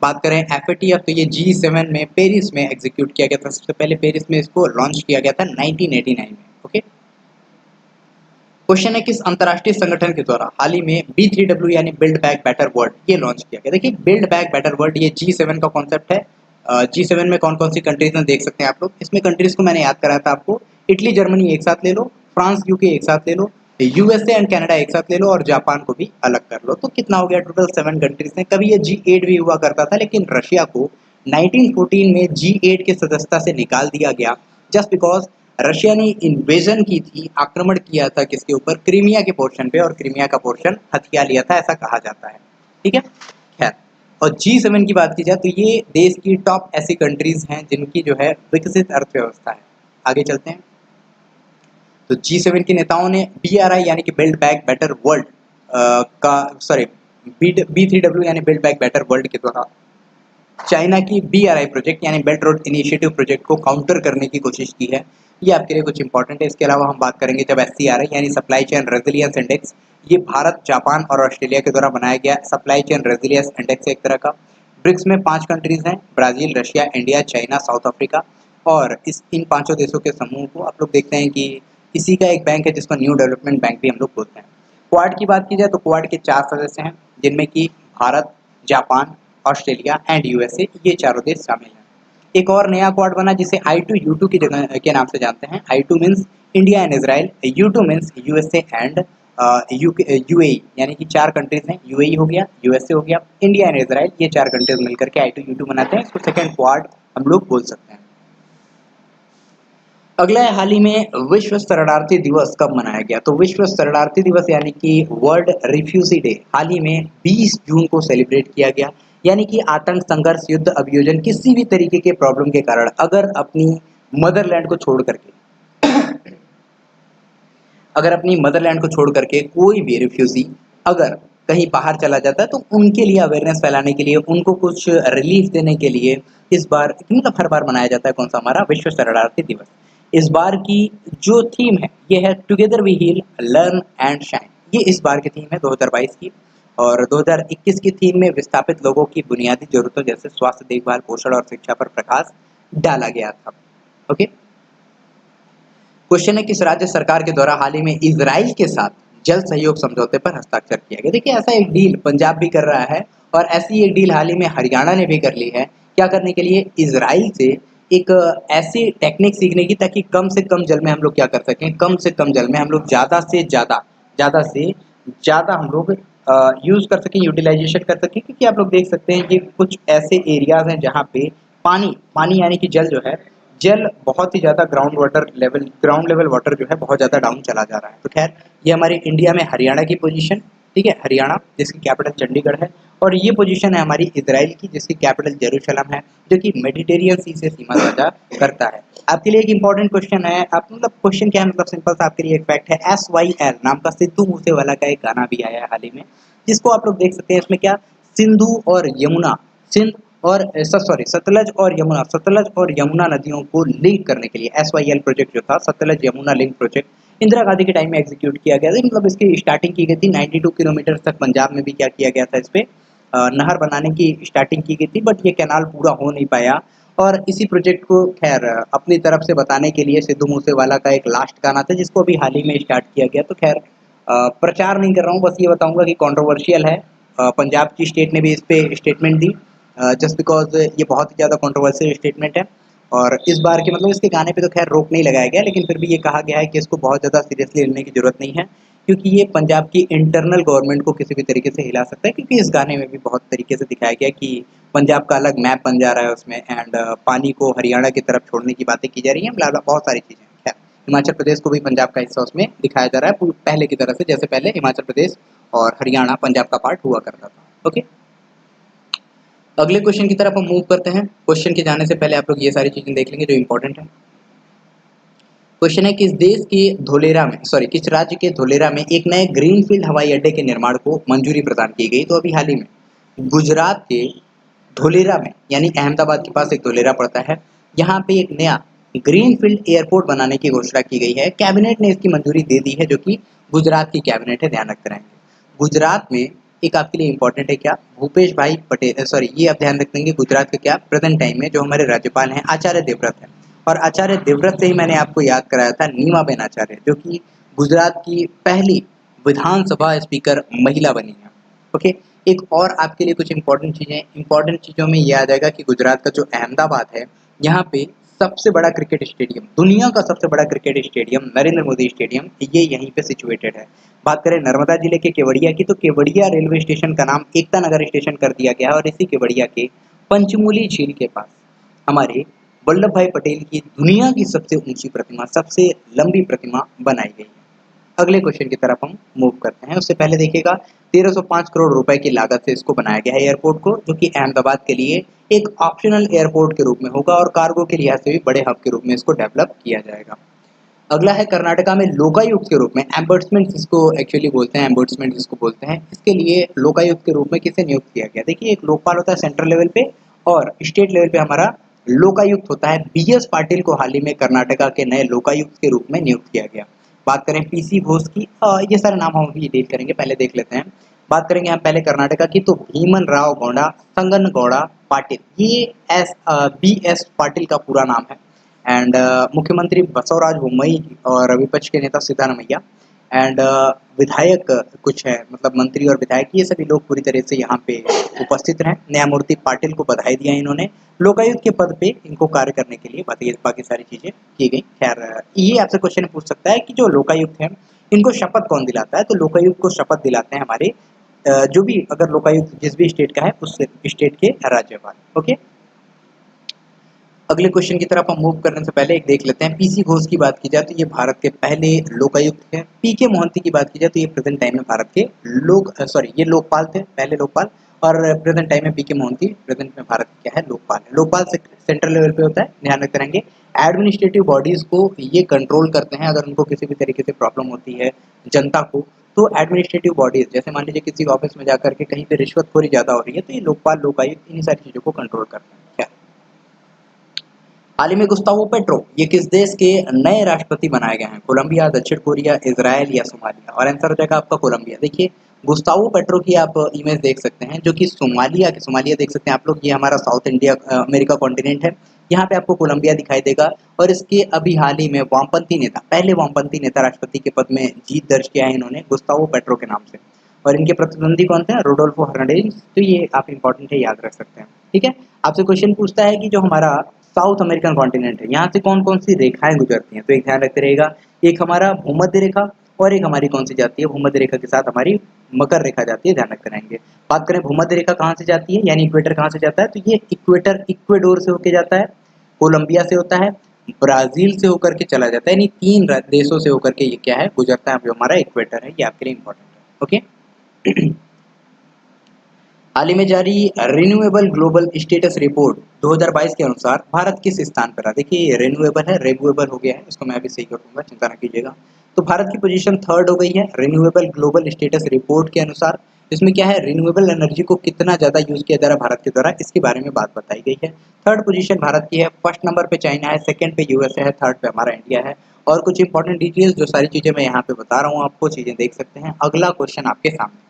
बात करें एफएटीएफ, तो ये G7 में पेरिस में एग्जीक्यूट किया गया था। सबसे पहले पेरिस में इसको लॉन्च किया गया था 1989 में। ओके, क्वेश्चन है किस अंतर्राष्ट्रीय संगठन के द्वारा हाल ही में B3W यानी बिल्ड बैक बेटर वर्ल्ड ये लॉन्च किया गया। देखिए, बिल्ड बैक बेटर वर्ल्ड ये G7 का कॉन्सेप्ट है। G7 में कौन कौन सी कंट्रीज हैं देख सकते हैं आप लोग। इसमें कंट्रीज को मैंने याद कराया था आपको, इटली जर्मनी एक साथ ले लो, फ्रांस यूके एक साथ ले लो, यूएसए एंड कनाडा एक साथ ले लो और जापान को भी अलग कर लो। तो कितना हो गया टोटल 7 कंट्रीज हैं। कभी ये G8 भी हुआ करता था, लेकिन रशिया को 1914 में G8 के सदस्यता से निकाल दिया गया, जस्ट बिकॉज रशिया ने इन्वेजन की थी, आक्रमण किया था किसके ऊपर, क्रीमिया के पोर्शन पे, और क्रीमिया का पोर्शन हथिया लिया था, ऐसा कहा जाता है। ठीक है, खैर। और G7 की बात की जाए तो ये देश की टॉप ऐसी कंट्रीज हैं जिनकी जो है विकसित अर्थव्यवस्था है। आगे चलते हैं, तो G7 के नेताओं ने BRI यानी कि बिल्ड बैक बेटर वर्ल्ड का सॉरी B3W यानी बिल्ड बैक बेटर वर्ल्ड के द्वारा चाइना की BRI प्रोजेक्ट यानी बेल्ट रोड इनिशिएटिव प्रोजेक्ट को काउंटर करने की कोशिश की है। ये आपके लिए कुछ इंपॉर्टेंट है। इसके अलावा हम बात करेंगे जब SCRI यानी सप्लाई चेन रेजिलियंस इंडेक्स, ये भारत, जापान और ऑस्ट्रेलिया के द्वारा बनाया गया सप्लाई चेन रेजिलियंस इंडेक्स एक तरह का। ब्रिक्स में 5 कंट्रीज हैं, Brazil, Russia, India, China, south Africa, और इन 5 देशों के समूह को आप लोग देखते हैं कि इसी का एक बैंक है जिसको न्यू डेवलपमेंट बैंक भी हम लोग बोलते हैं। क्वाड की बात की जाए तो क्वाड के 4 सदस्य हैं, जिनमें कि Bharat, Japan, Australia and USA, ये चारों देश शामिल हैं। एक और नया क्वाड बना जिसे I2U2 की जगह के नाम से जानते हैं। I2 means India and Israel, U2 means USA and UAE, यानी कि 4 कंट्रीज हैं, यूएई हो गया, यूएसए हो गया, इंडिया एंड इसराइल, ये 4 कंट्रीज मिलकर के I2U2 बनाते हैं। इसको सेकंड क्वाड हम लोग बोल सकते हैं। अगला है, हाल ही में विश्व शरणार्थी दिवस कब मनाया गया। तो विश्व शरणार्थी दिवस यानी कि वर्ल्ड रिफ्यूजी डे हाल ही में 20 जून को सेलिब्रेट किया गया। यानी कि आतंक, संघर्ष, युद्ध, अभियोजन, किसी भी तरीके के प्रॉब्लम के कारण अगर अपनी मदरलैंड को छोड़ करके कोई भी रिफ्यूजी अगर कहीं बाहर चला जाता है तो उनके लिए अवेयरनेस फैलाने के लिए, उनको कुछ रिलीफ देने के लिए इस बार, मतलब हर बार मनाया जाता है कौन सा, हमारा विश्व शरणार्थी दिवस। इस बार की जो थीम है ये है together we heal, learn and shine. ये इस बार की थीम है 2022 की। और 2021 की थीम में विस्थापित लोगों की बुनियादी जरूरतों जैसे स्वास्थ्य, देखभाल, पोषण और शिक्षा पर प्रकाश डाला गया था। ओके, क्वेश्चन है किस राज्य सरकार के द्वारा हाल ही में इजराइल के साथ जल सहयोग समझौते पर हस्ताक्षर किया गया। देखिए, ऐसा एक डील पंजाब भी कर रहा है और ऐसी एक डील हाल ही में हरियाणा ने भी कर ली है। क्या करने के लिए, इजराइल से एक ऐसी टेक्निक सीखने की ताकि कम से कम जल में हम लोग क्या कर सकें, कम से कम जल में हम लोग ज़्यादा से ज़्यादा हम लोग यूज़ कर सकें, यूटिलाइजेशन कर सकें। क्योंकि आप लोग देख सकते हैं कि कुछ ऐसे एरियाज हैं जहाँ पे पानी यानी कि जल जो है, जल बहुत ही ज़्यादा ग्राउंड लेवल वाटर जो है बहुत ज़्यादा डाउन चला जा रहा है। तो खैर, ये हमारी इंडिया में हरियाणा की पोजीशन, ठीक है, हरियाणा जिसकी कैपिटल चंडीगढ़ है, और ये पोजीशन है हमारी इजराइल की जिसकी कैपिटल जेरूशलम है, जो कि मेडिटेरियन सी से सीमा साझा करता है। आपके लिए एक इंपॉर्टेंट क्वेश्चन है, आप मतलब क्वेश्चन क्या है, मतलब सिंपल सा आपके लिए एक फैक्ट है। SYL नाम का सिद्धू मूसेवाला का एक गाना भी आया है हाल ही में, जिसको आप लोग देख सकते हैं। इसमें क्या, सिंधु और यमुना, सिंध और सतलज और यमुना नदियों को लिंक करने के लिए SYL प्रोजेक्ट जो था, सतलज यमुना लिंक प्रोजेक्ट इंदिरा गांधी के टाइम में एग्जीक्यूट किया गया था। मतलब इसकी स्टार्टिंग की गई थी 92 किलोमीटर तक। पंजाब में भी क्या किया गया था, इस पे नहर बनाने की स्टार्टिंग की गई थी, बट ये कैनाल पूरा हो नहीं पाया। और इसी प्रोजेक्ट को खैर अपनी तरफ से बताने के लिए सिद्धू मूसेवाला का एक लास्ट गाना था, जिसको अभी हाल ही में स्टार्ट किया गया। तो खैर प्रचार नहीं कर रहा हूँ, बस ये बताऊंगा कि कंट्रोवर्शियल है। पंजाब की स्टेट ने भी इस पे स्टेटमेंट दी, जस्ट बिकॉज ये बहुत ही ज़्यादा कंट्रोवर्शियल स्टेटमेंट है। और इस बार के मतलब इसके गाने पे तो खैर रोक नहीं लगाया गया, लेकिन फिर भी ये कहा गया है कि इसको बहुत ज़्यादा सीरियसली लेने की ज़रूरत नहीं है, क्योंकि ये पंजाब की इंटरनल गवर्नमेंट को किसी भी तरीके से हिला सकता है। क्योंकि इस गाने में भी बहुत तरीके से दिखाया गया कि पंजाब का अलग मैप बन जा रहा है उसमें, एंड पानी को हरियाणा की तरफ छोड़ने की बातें की जा रही हैं, बहुत सारी चीज़ें। खैर हिमाचल प्रदेश को भी पंजाब का हिस्सा उसमें दिखाया जा रहा है पहले की तरह से, जैसे पहले हिमाचल प्रदेश और हरियाणा पंजाब का पार्ट हुआ करता था। ओके, अगले क्वेश्चन की तरफ हम मूव करते हैं। क्वेश्चन के जाने से पहले आप लोग ये सारी चीजें देख लेंगे जो इंपॉर्टेंट है। क्वेश्चन है किस राज्य के धोलेरा में एक नए ग्रीनफील्ड हवाई अड्डे के निर्माण को मंजूरी प्रदान की गई। तो अभी हाल ही में गुजरात के धोलेरा में, यानी अहमदाबाद के पास एक धोलेरा पड़ता है, यहाँ पे एक नया ग्रीनफील्ड एयरपोर्ट बनाने की घोषणा की गई है। कैबिनेट ने इसकी मंजूरी दे दी है, जो कि गुजरात की कैबिनेट है, ध्यान रखते रहेंगे। गुजरात में एक आपके लिए इंपॉर्टेंट है क्या, भूपेश भाई पटेल, ये आप ध्यान रखेंगे। गुजरात का क्या प्रेजेंट टाइम में जो हमारे राज्यपाल हैं आचार्य देवव्रत हैं, और आचार्य देवव्रत से ही मैंने आपको याद कराया था नीमाबेन आचार्य, जो कि गुजरात की पहली विधानसभा स्पीकर महिला बनी है। ओके, एक और आपके लिए कुछ इंपॉर्टेंट चीज़ों में ये आ जाएगा कि गुजरात का जो अहमदाबाद है, यहाँ पे सबसे बड़ा क्रिकेट स्टेडियम, दुनिया का सबसे बड़ा cricket stadium Narendra Modi stadium, ये यहीं पे सिचुएटेड है। बात करें नर्मदा जिले के केवड़िया की, तो केवड़िया रेलवे स्टेशन का नाम एकता नगर स्टेशन कर दिया गया है, और इसी केवड़िया के पंचमूली झील के पास हमारे वल्लभ भाई पटेल की दुनिया की सबसे ऊंची प्रतिमा, सबसे लंबी प्रतिमा बनाई गई है। अगले क्वेश्चन की तरफ हम मूव करते हैं। उससे पहले देखिएगा 1305 करोड़ रुपए की लागत से इसको बनाया गया है एयरपोर्ट को, जो कि अहमदाबाद के लिए एक ऑप्शनल एयरपोर्ट के रूप में होगा, और कार्गो के लिहाज से भी बड़े हब के रूप में इसको डेवलप किया जाएगा। अगला है कर्नाटका में लोकायुक्त के रूप में, एम्बर्ट्समेंट इसको एक्चुअली बोलते हैं, एम्बर्ट्समेंट इसको बोलते हैं। इसके लिए लोकायुक्त के रूप में किसे नियुक्त किया गया? देखिए, एक लोकपाल होता है सेंट्रल लेवल पे, और स्टेट लेवल पे हमारा लोकायुक्त होता है। BS पाटिल को हाल ही में कर्नाटका के नए लोकायुक्त के रूप में नियुक्त किया गया। बात करें PC घोष की, ये सारे नाम हम अभी डील करेंगे, पहले देख लेते हैं। बात करेंगे हम पहले कर्नाटका की, तो भीमन राव गौड़ा संगनगौड़ा पाटिल, ये BS पाटिल का पूरा नाम है। एंड मुख्यमंत्री बसवराज बोम्मई और विपक्ष के नेता सिद्धारमैया, एंड विधायक कुछ है, मतलब मंत्री और विधायक, ये सभी लोग पूरी तरह से यहाँ पे उपस्थित रहे। न्यायमूर्ति पाटिल को बधाई दिया इन्होंने लोकायुक्त के पद पे इनको कार्य करने के लिए, बाकी सारी चीजें की गई। खैर ये आपसे क्वेश्चन पूछ सकता है कि जो लोकायुक्त है इनको शपथ कौन दिलाता है? तो लोकायुक्त को शपथ दिलाते हैं हमारे जो भी, अगर लोकायुक्त जिस भी स्टेट का है उस स्टेट के राज्यपाल। ओके, अगले क्वेश्चन की तरफ हम मूव करने से पहले एक देख लेते हैं। PC घोष की बात की जाए तो ये भारत के पहले लोकायुक्त है। PK मोहंती की बात की जाए तो ये प्रेजेंट टाइम में भारत के ये लोकपाल थे, पहले लोकपाल, और प्रेजेंट टाइम में PK मोहंती प्रेजेंट में भारत क्या है, लोकपाल है। लोकपाल से सेंट्रल लेवल पे होता है, ध्यान रखते रहेंगे। एडमिनिस्ट्रेटिव बॉडीज को ये कंट्रोल करते हैं, अगर उनको किसी भी तरीके से प्रॉब्लम होती है जनता को, तो एडमिनिस्ट्रेटिव बॉडीज, जैसे मान लीजिए किसी ऑफिस में जाकर के कहीं पे रिश्वतखोरी ज्यादा हो रही है, तो ये लोकपाल लोकायुक्त इन्हीं सारी चीजों को कंट्रोल करते हैं। क्या हाल ही में गुस्तावो पेट्रो ये किस देश के नए राष्ट्रपति बनाए गए हैं? कोलंबिया, दक्षिण कोरिया, इजराइल या सोमालिया? और आंसर हो जाएगा आपका कोलंबिया। देखिए, गुस्तावो पेट्रो की आप इमेज देख सकते हैं, जो कि सोमालिया देख सकते हैं आप लोग, ये हमारा साउथ इंडिया अमेरिका कॉन्टिनेंट है। यहाँ पे आपको कोलंबिया दिखाई देगा, और इसके अभी हाल ही में पहले वामपंथी नेता राष्ट्रपति के पद में जीत दर्ज किया है इन्होंने, गुस्तावो पेट्रो के नाम से। और इनके प्रतिद्वंदी कौन थे? Rodolfo Hernandez. तो ये आप इंपॉर्टेंट है, याद रख सकते हैं। ठीक है, आपसे क्वेश्चन पूछता है कि जो हमारा साउथ अमेरिकन कॉन्टिनेंट है, यहाँ से कौन कौन सी रेखाएं गुजरती हैं? तो एक ध्यान रखते रहेगा, एक हमारा भूमध्य रेखा, और एक हमारी कौन सी जाती है? भूमध्य रेखा के साथ हमारी मकर रेखा जाती है, ध्यान रखते रहेंगे। बात करें भूमध्य रेखा कहाँ से जाती है, यानी इक्वेटर कहाँ से जाता है, तो ये इक्वेटर इक्वेडोर से होकर जाता है, कोलंबिया से होता है, ब्राजील से होकर के चला जाता है, यानी 3 देशों से होकर के ये क्या है, गुजरता है, जो हमारा इक्वेटर है। ये आपके लिए इंपॉर्टेंट है। ओके, हाल ही में जारी रिन्यूएबल ग्लोबल स्टेटस रिपोर्ट 2022 के अनुसार भारत किस स्थान पर है? देखिए, ये रिन्यूएबल है, रेगुएबल हो गया है, इसको मैं अभी सही कर दूंगा, चिंता न कीजिएगा। तो भारत की पोजीशन 3rd हो गई है रिन्यूएबल ग्लोबल स्टेटस रिपोर्ट के अनुसार। इसमें क्या है, रिन्यूएबल एनर्जी को कितना ज़्यादा यूज़ किया जा रहा है भारत के द्वारा, इसके बारे में बात बताई गई है। थर्ड पोजीशन भारत की है, फर्स्ट नंबर पे चाइना है, सेकंड पे यूएसए है, थर्ड पे हमारा इंडिया है। और कुछ इंपॉर्टेंट डिटेल्स, जो सारी चीज़ें मैं यहाँ पे बता रहा हूँ आपको, चीज़ें देख सकते हैं। अगला क्वेश्चन आपके सामने,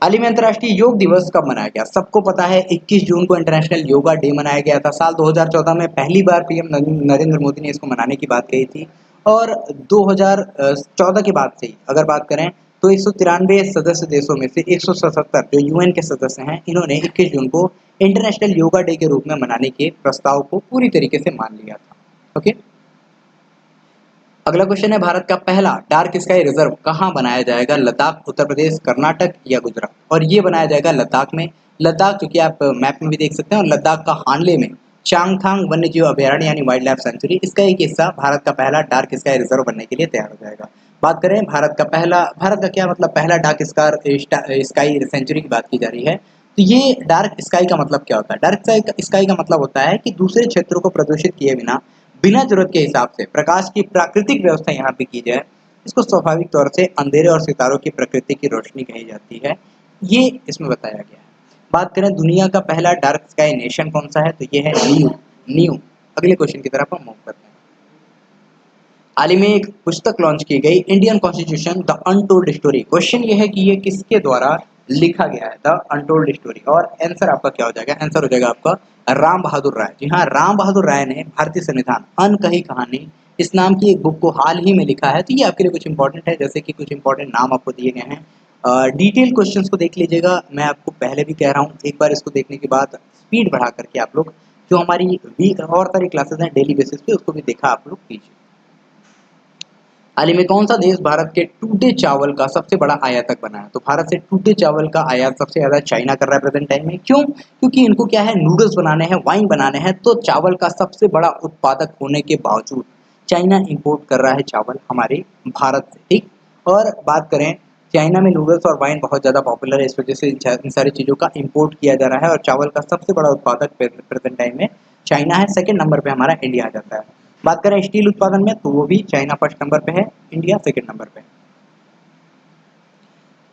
हाल ही में अंतर्राष्ट्रीय योग दिवस कब मनाया गया? सबको पता है 21 जून को इंटरनेशनल योगा डे मनाया गया था। साल 2014 में पहली बार पीएम नरेंद्र मोदी ने इसको मनाने की बात कही थी। और 2014 के बाद से ही अगर बात करें तो 193 सदस्य देशों में से 177 जो यूएन के सदस्य हैं, इन्होंने 21 जून को इंटरनेशनल योगा डे के रूप में मनाने के प्रस्ताव को पूरी तरीके से मान लिया था। ओके, अगला क्वेश्चन है, भारत का पहला डार्क स्काई रिजर्व कहाँ बनाया जाएगा? लद्दाख, उत्तर प्रदेश, कर्नाटक या गुजरात? और ये बनाया जाएगा लद्दाख में। लद्दाख, जो कि आप मैप में भी देख सकते हैं, और लद्दाख का हानले में चांगथांग वन्य जीव अभयारण्य यानी वाइल्ड लाइफ सेंचुरी, इसका एक हिस्सा भारत का पहला डार्क स्काई रिजर्व बनने के लिए तैयार हो जाएगा। बात करें भारत का क्या मतलब पहला डार्क स्काई सेंचुरी की बात की जा रही है, तो ये डार्क स्काई का मतलब क्या होता है? डार्क स्काई का मतलब होता है कि दूसरे क्षेत्रों को प्रदूषित किए बिना बिना जरूरत के हिसाब से प्रकाश की प्राकृतिक व्यवस्था यहाँ पे की जाए। इसको स्वाभाविक तौर से अंधेरे और सितारों की प्रकृति की रोशनी कही जाती है, ये इसमें बताया गया है। बात करें दुनिया का पहला डार्क स्काई नेशन कौन सा है, तो ये है न्यू। अगले क्वेश्चन की तरफ हम मूव करते हैं। हाल ही में एक पुस्तक लॉन्च की गई, Indian constitution the untold story. Question ये है कि ये किसके द्वारा लिखा गया है, द अनटोल्ड स्टोरी, और आंसर आपका क्या हो जाएगा? आंसर हो जाएगा आपका राम बहादुर राय। जी हाँ, राम बहादुर राय ने भारतीय संविधान अनकही कहानी इस नाम की एक बुक को हाल ही में लिखा है। तो ये आपके लिए कुछ इंपॉर्टेंट है, जैसे कि कुछ इंपॉर्टेंट नाम आपको दिए गए हैं। डिटेल क्वेश्चंस को देख लीजिएगा, मैं आपको पहले भी कह रहा हूँ, एक बार इसको देखने के बाद स्पीड बढ़ा करके आप लोग जो हमारी और सारी क्लासेस हैं डेली बेसिस पे, उसको भी देखा आप लोग कीजिए। हाल ही में कौन सा देश भारत के टूटे चावल का सबसे बड़ा आयातक बना है? तो भारत से टूटे चावल का आयात सबसे ज्यादा चाइना कर रहा है प्रेजेंट टाइम में। क्यों? क्योंकि इनको क्या है, नूडल्स बनाने हैं, वाइन बनाने हैं, तो चावल का सबसे बड़ा उत्पादक होने के बावजूद चाइना इंपोर्ट कर रहा है चावल हमारे भारत से। ठीक, और बात करें चाइना में नूडल्स और वाइन बहुत ज़्यादा पॉपुलर है, इस वजह से इन सारी चीज़ों का इंपोर्ट किया जा रहा है, और चावल का सबसे बड़ा उत्पादक प्रेजेंट टाइम में चाइना है। सेकेंड नंबर पे हमारा इंडिया आ जाता है। बात करें स्टील उत्पादन में, तो वो भी चाइना फर्स्ट नंबर पे है, इंडिया सेकंड नंबर पे है।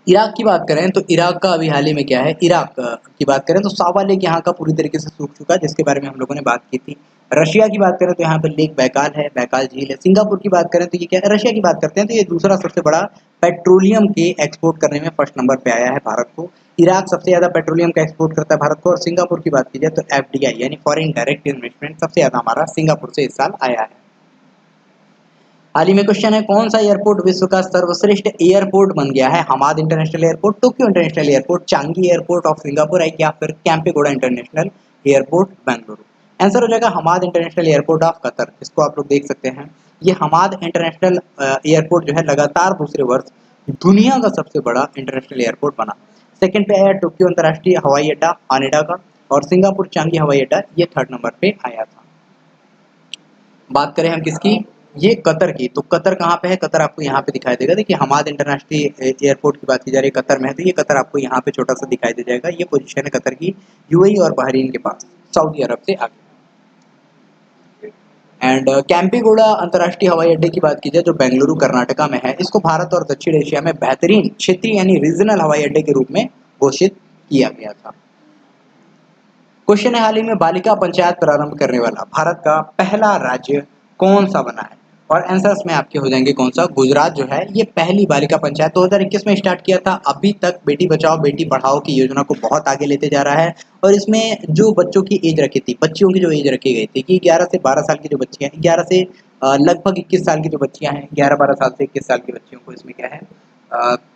इराक की बात करें तो इराक का अभी हाल ही में क्या है, इराक की बात करें तो सावा लेक यहाँ का पूरी तरीके से सूख चुका है, जिसके बारे में हम लोगों ने बात की थी। रशिया की बात करें तो यहाँ पर लेक बैकाल है, बैकाल झील है। सिंगापुर की बात करें तो ये क्या है, रशिया की बात करते हैं तो ये दूसरा सबसे बड़ा पेट्रोलियम के एक्सपोर्ट करने में फर्स्ट नंबर पे आया है भारत को। इराक सबसे ज्यादा पेट्रोलियम का एक्सपोर्ट करता है भारत को। और सिंगापुर की बात की जाए तो एफडीआई यानी फॉरेन डायरेक्ट इन्वेस्टमेंट सबसे ज्यादा हमारा सिंगापुर से इस साल आया है। हाल ही में क्वेश्चन है, कौन सा एयरपोर्ट विश्व का सर्वश्रेष्ठ एयरपोर्ट बन गया है? Hamad international airport, Tokyo international airport, Changi airport of Singapore है, या फिर Kempegowda international airport Bengaluru? Answer हो जाएगा Hamad international airport of Qatar. इसको आप लोग देख सकते हैं, ये हमाद इंटरनेशनल एयरपोर्ट जो है लगातार दूसरे वर्ष दुनिया का सबसे बड़ा इंटरनेशनल एयरपोर्ट बना। सेकंड पे आया टोक्यो अंतर्राष्ट्रीय हवाई अड्डा हानेडा का, और सिंगापुर चांगी हवाई अड्डा ये थर्ड नंबर पे आया था। बात करें हम किसकी, ये कतर की, तो कतर कहाँ पे है? कतर आपको यहाँ पे दिखाई देगा। देखिए हमाद इंटरनेशनल एयरपोर्ट की बात की जा रही है, कतर में है, तो ये कतर आपको यहाँ पे छोटा सा दिखाई दे जाएगा। ये पोजीशन है कतर की, यूएई और बहरीन के पास, सऊदी अरब से आगे। एंड कैंपेगौड़ा अंतर्राष्ट्रीय हवाई अड्डे की बात की जाए जो बेंगलुरु कर्नाटका में है, इसको भारत और दक्षिण एशिया में बेहतरीन क्षेत्रीय यानी रीजनल हवाई अड्डे के रूप में घोषित किया गया था। क्वेश्चन है, हाल ही में बालिका पंचायत प्रारंभ करने वाला भारत का पहला राज्य कौन सा बना है? और आंसर्स में आपके हो जाएंगे कौन सा, गुजरात जो है ये पहली बालिका पंचायत 2021 में स्टार्ट किया था। अभी तक बेटी बचाओ बेटी पढ़ाओ की योजना को बहुत आगे लेते जा रहा है। और इसमें जो बच्चों की एज रखी थी, बच्चियों की जो एज रखी गई थी कि 11 से 12 साल की जो बच्चियां हैं, 11 से लगभग 21 साल की जो बच्चियां हैं, 11-12 साल से 21 साल की बच्चियों को इसमें क्या है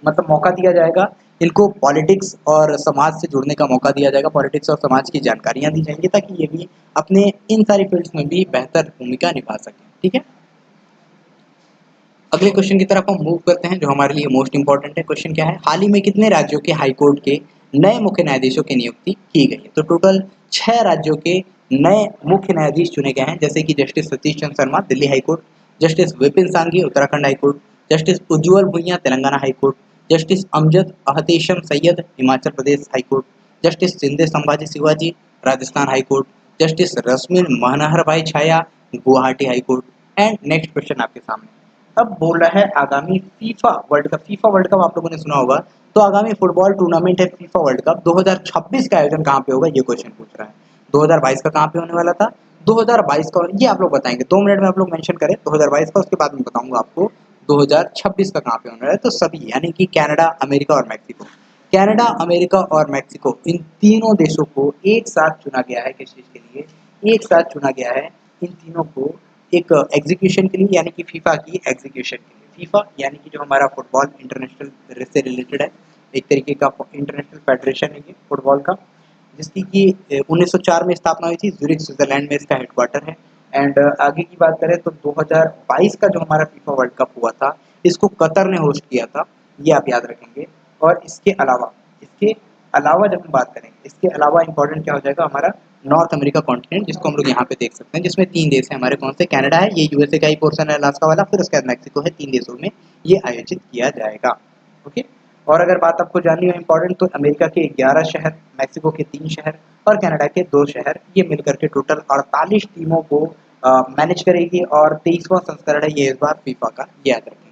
मतलब मौका दिया जाएगा। इनको पॉलिटिक्स और समाज से जुड़ने का मौका दिया जाएगा, पॉलिटिक्स और समाज की जानकारियां दी जाएंगी, ताकि ये भी अपने इन सारी फील्ड्स में भी बेहतर भूमिका निभा सकें। ठीक है, अगले क्वेश्चन की तरफ हम मूव करते हैं, जो हमारे लिए मोस्ट इंपॉर्टेंट है। क्वेश्चन क्या है, हाल ही में कितने राज्यों के हाईकोर्ट के नए मुख्य न्यायाधीशों की नियुक्ति की गई है? तो टोटल 6 राज्यों के नए मुख्य न्यायाधीश चुने गए हैं, जैसे कि justice Satish Chandra Sharma Delhi high court, justice Vipin Sanghi Uttarakhand high court, justice Ujjal Bhuyan Telangana high court, justice Amjad Ahtesham Sayed Himachal Pradesh high court, justice Shinde Sambhaji Shivaji Rajasthan high court, justice Rashmin Manhar Bhai Chhaya Guwahati high court. And next question आपके सामने अब बोल रहा है, आगामी फीफा वर्ल्ड कप आप लोगों ने सुना होगा तो आगामी फुटबॉल टूर्नामेंट है फीफा वर्ल्ड कप 2026 का आयोजन कहाँ पे होगा, ये क्वेश्चन पूछ रहा है। 2022 का कहाँ पे होने वाला था, 2022 का, ये आप लोग बताएंगे 2 मिनट में आप लोग मेंशन करें 2022 का, उसके बाद मैं बताऊंगा आपको 2026 का कहाँ पे होने वाला है। तो सभी यानी कि कनाडा, अमेरिका और मैक्सिको, कनाडा, अमेरिका और मैक्सिको, इन तीनों देशों को एक साथ चुना गया है। किस चीज़ के लिए? एक साथ चुना गया है इन तीनों को एक एग्जीक्यूशन के लिए, यानी कि फीफा की एग्जीक्यूशन के लिए। फीफा यानी कि जो हमारा फुटबॉल इंटरनेशनल से रिलेटेड है, एक तरीके का इंटरनेशनल फेडरेशन है ये फुटबॉल का, जिसकी कि 1904 में स्थापना हुई थी, ज्यूरिख स्विट्जरलैंड में इसका हेडक्वार्टर है। एंड आगे की बात करें तो 2022 का जो हमारा फीफा वर्ल्ड कप हुआ था, इसको कतर ने होस्ट किया था, ये आप याद रखेंगे। और इसके अलावा जब हम बात करें, इसके अलावा इंपॉर्टेंट क्या हो जाएगा हमारा नॉर्थ अमेरिका कॉन्टिनेंट, जिसको हम लोग यहाँ पे देख सकते हैं, जिसमें 3 देश हैं हमारे। कौन से? कनाडा है, ये यूएसए का ही पोर्शन है अलास्का वाला, फिर उसके बाद मैक्सिको है। 3 देशों में ये आयोजित किया जाएगा। ओके। और अगर बात आपको जाननी हो इंपॉर्टेंट, तो अमेरिका के 11 शहर, मैक्सिको के 3 शहर और कनाडा के 2 शहर, ये मिलकर के टोटल 48 टीमों को मैनेज करेगी। और 23वां संस्करण है ये इस बार फीफा का, याद रखेंगे।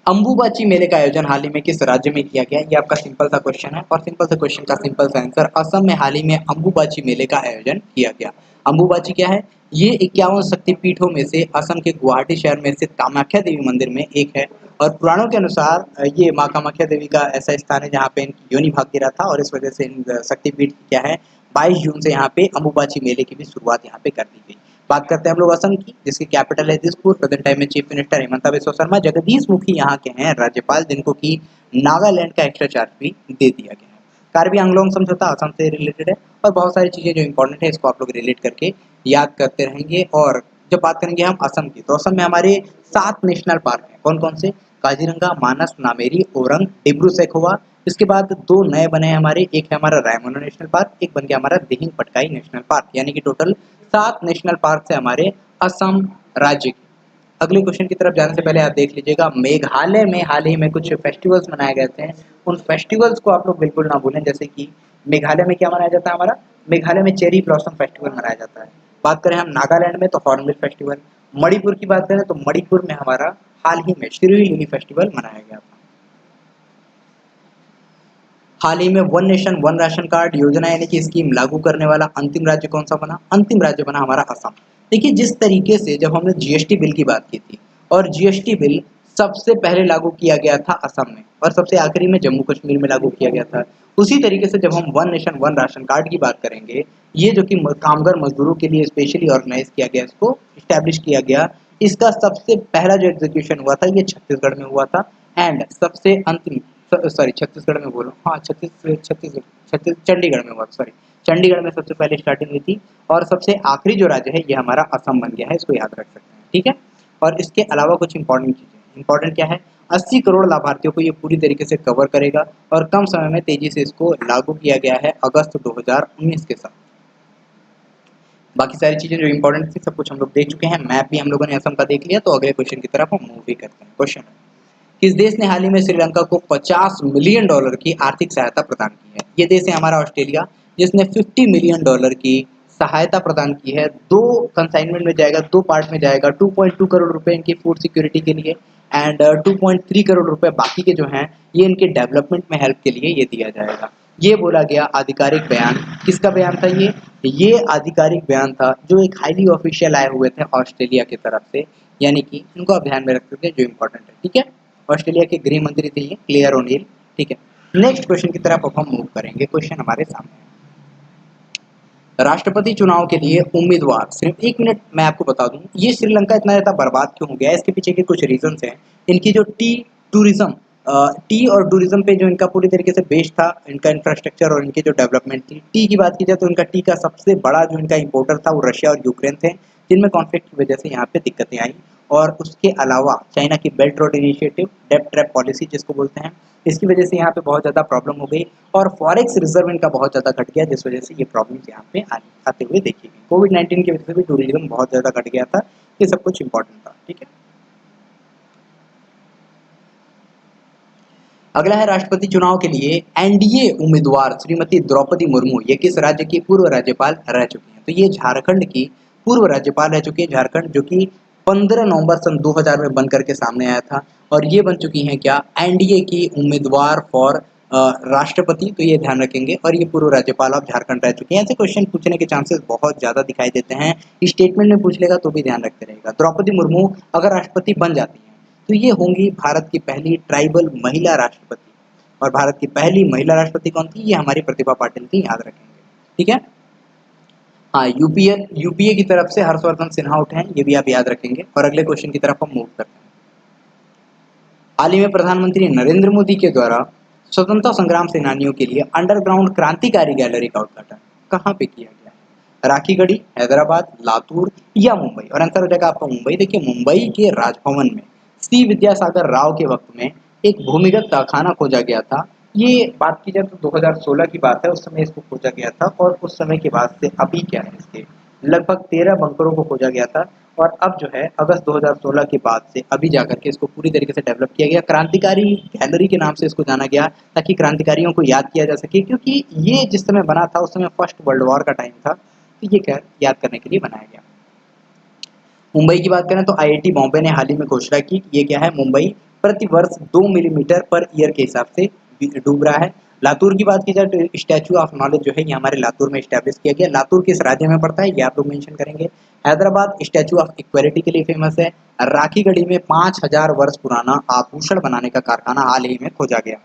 अंबुबाची मेले का आयोजन हाल ही में किस राज्य में किया गया? ये आपका सिंपल सा क्वेश्चन है, और सिंपल से क्वेश्चन का सिंपल सा आंसर, असम में हाल ही में अंबुबाची मेले का आयोजन किया गया। अंबुबाची क्या है? ये 51 शक्तिपीठों में से असम के गुवाहाटी शहर में स्थित कामाख्या देवी मंदिर में एक है। और पुराणों के अनुसार ये माँ कामाख्या देवी का ऐसा स्थान है जहाँ पे इनकी योनि भाग गिरा था, और इस वजह से इन शक्तिपीठ की क्या है, 22 जून से यहाँ पे अंबुबाची मेले की भी शुरुआत यहाँ पे कर दी गई। बात करते हैं हम लोग असम की, जिसकी कैपिटल है दिसपुर। प्रेजेंट टाइम में चीफ मिनिस्टर हेमंता बिस्वा शर्मा। जगदीश मुखी यहाँ के हैं राज्यपाल, जिनको कि नागालैंड का एक्स्ट्रा चार्ज भी दे दिया गया है। कार्बी आंगलोंग समझौता असम से रिलेटेड है, और बहुत सारी चीजें जो इंपॉर्टेंट है इसको आप लोग रिलेट करके याद करते रहेंगे। और जब बात करेंगे हम असम की, तो असम में हमारे 7 नेशनल पार्क हैं। कौन कौन से? काजीरंगा, मानस, नामेरी, ओरंग, डिब्रू सैखोवा। इसके बाद 2 नए बने हैं हमारे, एक है हमारा रायमोना नेशनल पार्क, एक बन गया हमारा दिहिंग पटकाई नेशनल पार्क, यानी कि टोटल 7 नेशनल पार्क है हमारे असम राज्य की। अगले क्वेश्चन की तरफ जाने से पहले आप देख लीजिएगा, मेघालय में हाल ही में कुछ फेस्टिवल्स मनाए गए थे। उन फेस्टिवल्स को आप लोग बिल्कुल ना भूलें, जैसे कि मेघालय में क्या मनाया जाता है हमारा? मेघालय में चेरी ब्लॉसम फेस्टिवल मनाया जाता है। बात करें हम नागालैंड में, तो हॉर्नबिल फेस्टिवल। मणिपुर की बात करें तो मणिपुर में हमारा हाल ही में सिरुई लिली फेस्टिवल मनाया गया था। हाल ही में one nation one ration card योजना यानी कि स्कीम लागू करने वाला अंतिम राज्य कौन सा बना? अंतिम राज्य बना हमारा असम। देखिए, जिस तरीके से जब हमने जीएसटी बिल की बात की थी, और जीएसटी बिल सबसे पहले लागू किया गया था असम में, और सबसे आखिरी में जम्मू कश्मीर में लागू किया गया था, उसी तरीके से जब हम one nation one ration card की बात करेंगे, ये जो कि कामगार मजदूरों के लिए स्पेशली ऑर्गेनाइज किया गया, इसको स्टैब्लिश किया गया, इसका सबसे पहला जो एग्जीक्यूशन हुआ था ये छत्तीसगढ़ में हुआ था। एंड सबसे अंतिम, सॉरी छत्तीसगढ़ में बोलो, हाँ छत्तीस छत्तीस छत्तीस चंडीगढ़ में हुआ, सॉरी चंडीगढ़ में सबसे पहले स्टार्टिंग हुई थी। और सबसे आखिरी जो राज्य है ये हमारा असम बन गया है, इसको याद रख सकते हैं, ठीक है। और इसके अलावा कुछ इंपॉर्टेंट चीजें, इंपॉर्टेंट क्या है? 80 करोड़ लाभार्थियों को ये पूरी तरीके से कवर करेगा, और कम समय में तेजी से इसको लागू किया गया है अगस्त 2019 के साथ। बाकी सारी चीजें जो इंपॉर्टेंट थी सब कुछ हम लोग देख चुके हैं। मैप भी हम लोगों ने असम का देख लिया, तो अगले क्वेश्चन की तरफ हम मूव भी करते हैं। क्वेश्चन, किस देश ने हाल ही में श्रीलंका को $50 मिलियन की आर्थिक सहायता प्रदान की है? ये देश है हमारा ऑस्ट्रेलिया, जिसने $50 मिलियन की सहायता प्रदान की है। 2 कंसाइनमेंट में जाएगा, 2 पार्ट में जाएगा। 2.2 करोड़ रुपए इनकी फूड सिक्योरिटी के लिए, एंड 2.3 करोड़ रुपए बाकी के जो हैं ये इनके डेवलपमेंट में हेल्प के लिए ये दिया जाएगा। ये बोला गया आधिकारिक बयान, किसका बयान था ये आधिकारिक बयान था जो एक हाईली ऑफिशियल आए हुए थे ऑस्ट्रेलिया की तरफ से, यानी कि इनको आप ध्यान में रखते थे, जो इंपॉर्टेंट है, ठीक है। ऑस्ट्रेलिया के गृह मंत्री थे ये, क्लेयर ओनील, ठीक है। नेक्स्ट क्वेश्चन की तरफ अब हम मूव करेंगे। क्वेश्चन हमारे सामने, राष्ट्रपति चुनाव के लिए उम्मीदवार, सिर्फ 1 मिनट मैं आपको बता दूं, ये श्रीलंका इतना ज़्यादा बर्बाद क्यों हो गया है, इसके पीछे के कुछ रीजंस हैं। इनकी जो टूरिज्म, टी और टूरिज्म पे जो इनका पूरी तरीके से बेस्ड था, इनका इंफ्रास्ट्रक्चर और इनकी जो डेवलपमेंट थी। टी की बात की जाए तो इनका टी का सबसे बड़ा जो इनका इंपोर्टर था वो रशिया और यूक्रेन थे, जिनमें कॉन्फ्लिक्ट की वजह से यहाँ पे दिक्कतें आई। और उसके अलावा चाइना की बेल्ट रोड इनिशिएटिव, डेप्ट ट्रैप पॉलिसी जिसको बोलते हैं, इसकी वजह से यहाँ पे बहुत ज़्यादा प्रॉब्लम हो गई। और फॉरेक्स रिजर्व इनका बहुत ज़्यादा घट गया, जिस वजह से ये प्रॉब्लम्स यहाँ पे आते हुए देखी गई। कोविड-19 की वजह से भी टूरिज्म बहुत ज़्यादा घट गया था। ये सब कुछ इंपॉर्टेंट था, ठीक है। अगला है राष्ट्रपति चुनाव के लिए एनडीए उम्मीदवार श्रीमती द्रौपदी मुर्मू, ये किस राज्य की पूर्व राज्यपाल रह चुकी हैं? तो ये झारखंड की पूर्व राज्यपाल रह चुकी है। झारखंड जो कि 15 नवंबर सन 2000 में बन करके सामने आया था और ये बन चुकी हैं क्या एनडीए की उम्मीदवार फॉर राष्ट्रपति। तो ये ध्यान रखेंगे और ये पूर्व राज्यपाल ऑफ झारखंड रह चुके हैं। ऐसे क्वेश्चन पूछने के चांसेस बहुत ज़्यादा दिखाई देते हैं। स्टेटमेंट में पूछ लेगा तो भी ध्यान रखते रहेगा। द्रौपदी मुर्मू अगर राष्ट्रपति बन जाती हैं तो ये होंगी भारत की पहली ट्राइबल महिला राष्ट्रपति। और भारत की पहली महिला राष्ट्रपति कौन थी? ये हमारी प्रतिभा पाटिल थी, याद रखेंगे। ठीक है। हाँ, यूपीए की तरफ से हर्षवर्धन सिन्हा उठे हैं, ये भी आप याद रखेंगे। और अगले क्वेश्चन की तरफ हम मूव करते हैं। हाल ही में प्रधानमंत्री नरेंद्र मोदी के द्वारा स्वतंत्रता संग्राम सेनानियों के लिए अंडरग्राउंड क्रांतिकारी गैलरी का उद्घाटन कहाँ पे किया गया है? राखीगढ़ी, हैदराबाद, लातूर या मुंबई? और आंसर हो जाएगा आपका मुंबई। देखिए, मुंबई के राजभवन में सी विद्यासागर राव के वक्त में एक भूमिगत तहखाना खोजा गया था। ये बात की जाए तो 2016 की बात है, उस समय इसको खोजा गया था। और उस समय के बाद से अभी क्या है, इसके लगभग 13 बंकरों को खोजा गया था। और अब जो है अगस्त 2016 के बाद से अभी जाकर के इसको पूरी तरीके से डेवलप किया गया। क्रांतिकारी गैलरी के नाम से इसको जाना गया ताकि क्रांतिकारियों को याद किया जा सके, क्योंकि ये जिस समय बना था उस समय फर्स्ट वर्ल्ड वॉर का टाइम था। तो ये क्या याद करने के लिए बनाया गया। मुंबई की बात करें तो आईआईटी बॉम्बे ने हाल ही में घोषणा की, ये क्या है, मुंबई प्रति वर्ष 2 मिलीमीटर पर ईयर के हिसाब से डूब रहा है। लातूर की बात की जाए तो स्टैचू ऑफ नॉलेज जो है ये हमारे लातूर में स्टैब्लिश किया गया। लातूर किस राज्य में पड़ता है ये आप लोग मेंशन करेंगे। हैदराबाद स्टैचू ऑफ इक्वालिटी के लिए फेमस है। राखीगढ़ी में 5000 वर्ष पुराना आभूषण बनाने का कारखाना हाल ही में खोजा गया।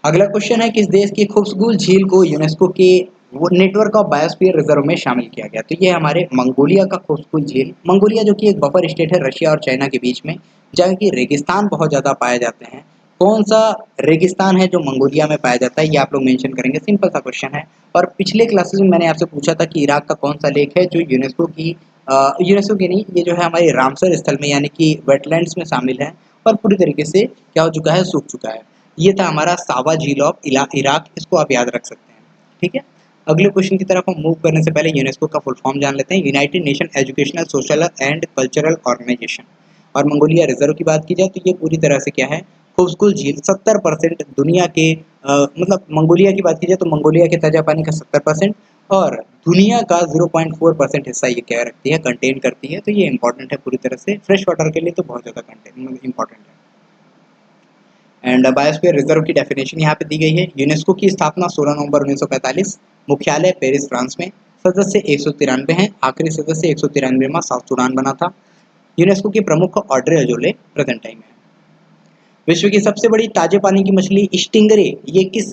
अगला क्वेश्चन है, किस देश की खूबसूरत झील को यूनेस्को के वो नेटवर्क ऑफ बायोस्फीयर रिजर्व में शामिल किया गया? तो ये हमारे मंगोलिया का खूबसूरत झील। मंगोलिया जो कि एक बफर स्टेट है रशिया और चाइना के बीच में, जहाँ की रेगिस्तान बहुत ज़्यादा पाए जाते हैं। कौन सा रेगिस्तान है जो मंगोलिया में पाया जाता है ये आप लोग मेंशन करेंगे। सिंपल सा क्वेश्चन है। और पिछले क्लासेस में मैंने आपसे पूछा था कि इराक का कौन सा लेक है जो यूनेस्को की नहीं, ये जो है हमारे रामसर स्थल में यानी कि वेटलैंड्स में शामिल है और पूरी तरीके से क्या हो चुका है, सूख चुका है। ये था हमारा सावा झील ऑफ इराक, इसको आप याद रख सकते हैं। ठीक है। अगले क्वेश्चन की तरफ हम मूव करने से पहले यूनेस्को का फुल फॉर्म जान लेते हैं, United Nation Educational Social and Cultural Organization. और मंगोलिया रिजर्व की बात की जाए तो ये पूरी तरह से क्या है, खूबसूरत झील। 70% दुनिया के मतलब मंगोलिया की बात की जाए तो मंगोलिया के ताजा पानी का 70% और दुनिया का 0.4% हिस्सा ये क्या रखती है, कंटेन करती है। तो ये इंपॉर्टेंट है पूरी तरह से, फ्रेश वाटर के लिए तो बहुत ज़्यादा कंटेन इंपॉर्टेंट है। एंड बायोस्फीयर रिजर्व की डेफिनेशन यहाँ पे दी गई है। यूनेस्को की स्थापना 16 नवंबर 1945, मुख्यालय पेरिस फ्रांस में, सदस्य 193 हैं, आखिरी सदस्य 193वां साउथ सूडान बना था। यूनेस्को के प्रमुख ऑड्रे अजोले प्रेजेंट टाइम है। विश्व की सबसे बड़ी ताजे पानी की मछली स्टिंगरे ये किस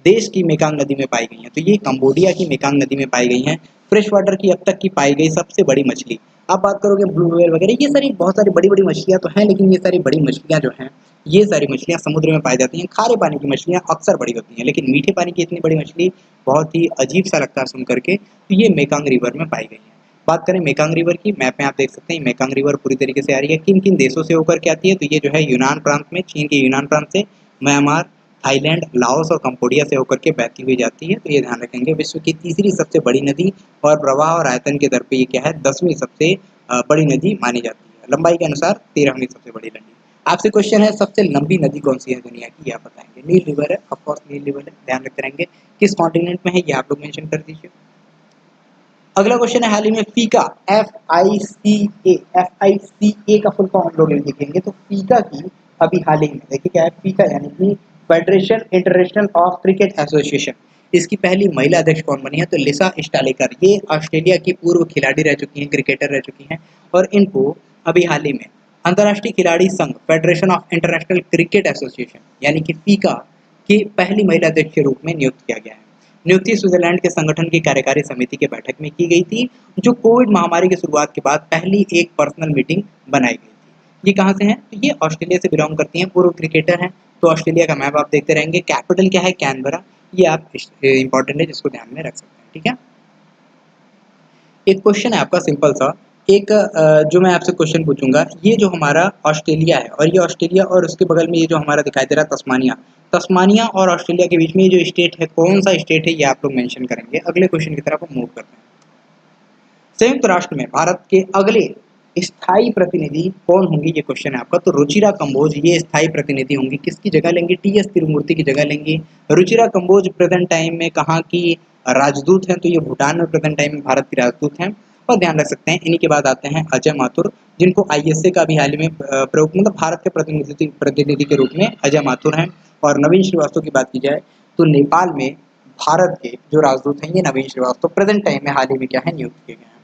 देश की मेकांग नदी में पाई गई हैं? तो ये कंबोडिया की मेकांग नदी में पाई गई हैं। फ्रेश वाटर की अब तक की पाई गई सबसे बड़ी मछली। आप बात करोगे ब्लू व्हेल वगैरह, ये सारी बहुत सारी बड़ी बड़ी मछलियाँ तो हैं, लेकिन ये सारी बड़ी मछलियाँ जो हैं ये सारी मछलियाँ समुद्र में पाई जाती हैं। खारे पानी की मछलियाँ अक्सर बड़ी होती हैं, लेकिन मीठे पानी की इतनी बड़ी मछली बहुत ही अजीब सा लगता है सुन करके। तो ये मेकांग रिवर में पाई गई है। बात करें मेकांग रिवर की, मैप में आप देख सकते हैं मेकांग रिवर पूरी तरीके से आ रही है। किन किन देशों से होकर के आती है? तो ये जो है यूनान प्रांत में, चीन के यूनान प्रांत से, म्यांमार, थाईलैंड, लाओस और कंबोडिया से होकर के बहती हुई जाती है। तो ये ध्यान रखेंगे। विश्व की तीसरी सबसे बड़ी नदी और प्रवाह और आयतन के दर पे ये क्या है, 10वीं सबसे बड़ी नदी मानी जाती है। लंबाई के अनुसार 13वीं सबसे बड़ी नदी। आपसे क्वेश्चन है, सबसे लंबी नदी कौन सी है दुनिया की, ये आप बताएंगे। नील रिवर है, ऑफकोर्स नील रिवर है, ध्यान रखते रहेंगे। किस कॉन्टिनेंट में है ये आप लोग मेंशन कर दीजिए। अगला क्वेश्चन है, हाल ही में फीका एफ आई सी ए का फुल फॉर्म हम लोग लिखेंगे। तो फीका की अभी हाल ही में देखिए क्या है, फीका यानी कि federation international of cricket association, इसकी पहली महिला अध्यक्ष कौन बनी है? तो लिसा स्टालेकर। ये ऑस्ट्रेलिया की पूर्व खिलाड़ी रह चुकी हैं, क्रिकेटर रह चुकी हैं और इनको अभी हाल ही में अंतर्राष्ट्रीय खिलाड़ी संघ federation of international cricket association यानी कि फीका की पहली महिला अध्यक्ष के रूप में नियुक्त किया गया है। नियुक्ति स्विट्जरलैंड के संगठन की कार्यकारी समिति की बैठक में की गई थी, जो कोविड महामारी की शुरुआत के बाद पहली एक पर्सनल मीटिंग बनाई गई थी। ये कहाँ से हैं? तो ये ऑस्ट्रेलिया से बिलोंग करती हैं, पूर्व क्रिकेटर हैं। तो ऑस्ट्रेलिया का मैप आप देखते रहेंगे। कैपिटल क्या है? कैनबरा। ये आप इंपॉर्टेंट है, जिसको ध्यान में रख सकते हैं। ठीक है। एक क्वेश्चन है आपका सिंपल सा, एक जो मैं आपसे क्वेश्चन पूछूंगा, ये जो हमारा ऑस्ट्रेलिया है और ये ऑस्ट्रेलिया और उसके बगल में ये जो हमारा दिखाई दे रहा है तस्मानिया, तस्मानिया और ऑस्ट्रेलिया के बीच में ये जो स्टेट है कौन सा स्टेट है ये आप लोग मेंशन करेंगे। अगले क्वेश्चन की तरफ हम मूव करते हैं। संयुक्त राष्ट्र में भारत के अगले स्थायी प्रतिनिधि कौन होंगे, ये क्वेश्चन है आपका। तो रुचिरा कंबोज ये स्थायी प्रतिनिधि होंगी। किसकी जगह लेंगे? टीएस तिरुमूर्ति की जगह लेंगी। रुचिरा कंबोज प्रेजेंट टाइम में कहाँ की राजदूत हैं? तो ये भूटान में प्रेजेंट टाइम में भारत की राजदूत हैं। पर ध्यान रख सकते हैं। इन्हीं के बाद आते हैं अजय माथुर, जिनको ISA का भी हाल ही में प्रयोग मतलब भारत के प्रतिनिधि के रूप में अजय माथुर हैं। और नवीन श्रीवास्तव की बात की जाए तो नेपाल में भारत के जो राजदूत हैं ये नवीन श्रीवास्तव प्रेजेंट टाइम में हाल ही में क्या है नियुक्त किए गए हैं।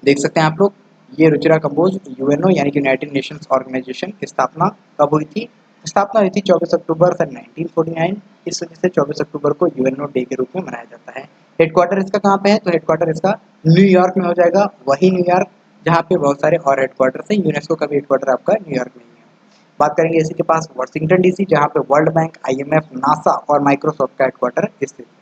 देख सकते हैं आप लोग, ये रुचिरा कंबोज UNO यानी कि यूनाइटेड नेशंस ऑर्गेनाइजेशन की स्थापना कब हुई थी? स्थापना हुई थी 24 अक्टूबर सन 1949। इस वजह से 24 अक्टूबर को UNO डे के रूप में मनाया जाता है। हेडक्वार्टर इसका कहाँ पे है? तो हेडक्वार्टर इसका न्यूयॉर्क में हो जाएगा, वही न्यूयॉर्क जहाँ पे बहुत सारे और हेडक्वार्टर है। यूनेस्को का भी हेडक्वार्टर आपका न्यूयॉर्क में ही है। बात करेंगे इसी के पास वाशिंगटन DC, जहाँ पे वर्ल्ड बैंक, IMF, नासा और माइक्रोसॉफ्ट का हेडक्वार्टर स्थित है।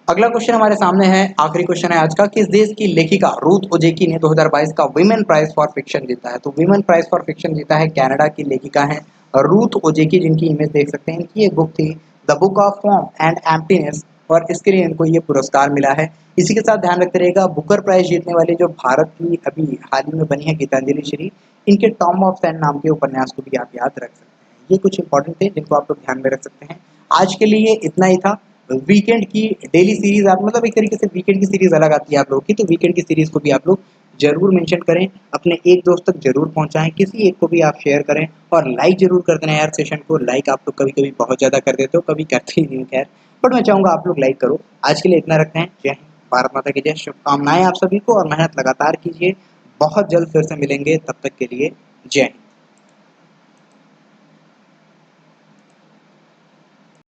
अगला क्वेश्चन हमारे सामने है, आखिरी क्वेश्चन है आज का। किस देश की लेखिका रुथ ओजेकी ने 2022 का विमेन प्राइज फॉर फिक्शन जीता है? तो विमेन प्राइज फॉर फिक्शन जीता है कनाडा की लेखिका है रुथ ओजेकी, जिनकी इमेज देख सकते हैं। इनकी एक बुक थी the book of form and emptiness और इसके लिए इनको ये पुरस्कार मिला है। इसी के साथ ध्यान रखते रहेगा, बुकर प्राइज जीतने वाली जो भारत की अभी हाल ही में बनी है गीतांजलि श्री, इनके टॉम ऑफ सैन नाम के उपन्यास को भी आप याद रख सकते हैं। ये कुछ इंपॉर्टेंट थे जिनको आप लोग ध्यान में रख सकते हैं। आज के लिए इतना ही था। वीकेंड की डेली सीरीज आप मतलब एक तरीके से वीकेंड की सीरीज अलग आती है आप लोगों की, तो वीकेंड की सीरीज को भी आप लोग जरूर मेंशन करें, अपने एक दोस्त तक जरूर पहुंचाएं, किसी एक को भी आप शेयर करें और लाइक जरूर कर देना यार। सेशन को लाइक आप लोग कभी कभी बहुत ज्यादा कर देते हो, कभी करते ही नहीं खैर, बट मैं चाहूंगा आप लोग लाइक करो। आज के लिए इतना रखते हैं। जय हिंद, भारत माता की जय, शुभकामनाएं आप सभी को और मेहनत लगातार कीजिए। बहुत जल्द फिर से मिलेंगे, तब तक के लिए जय हिंद।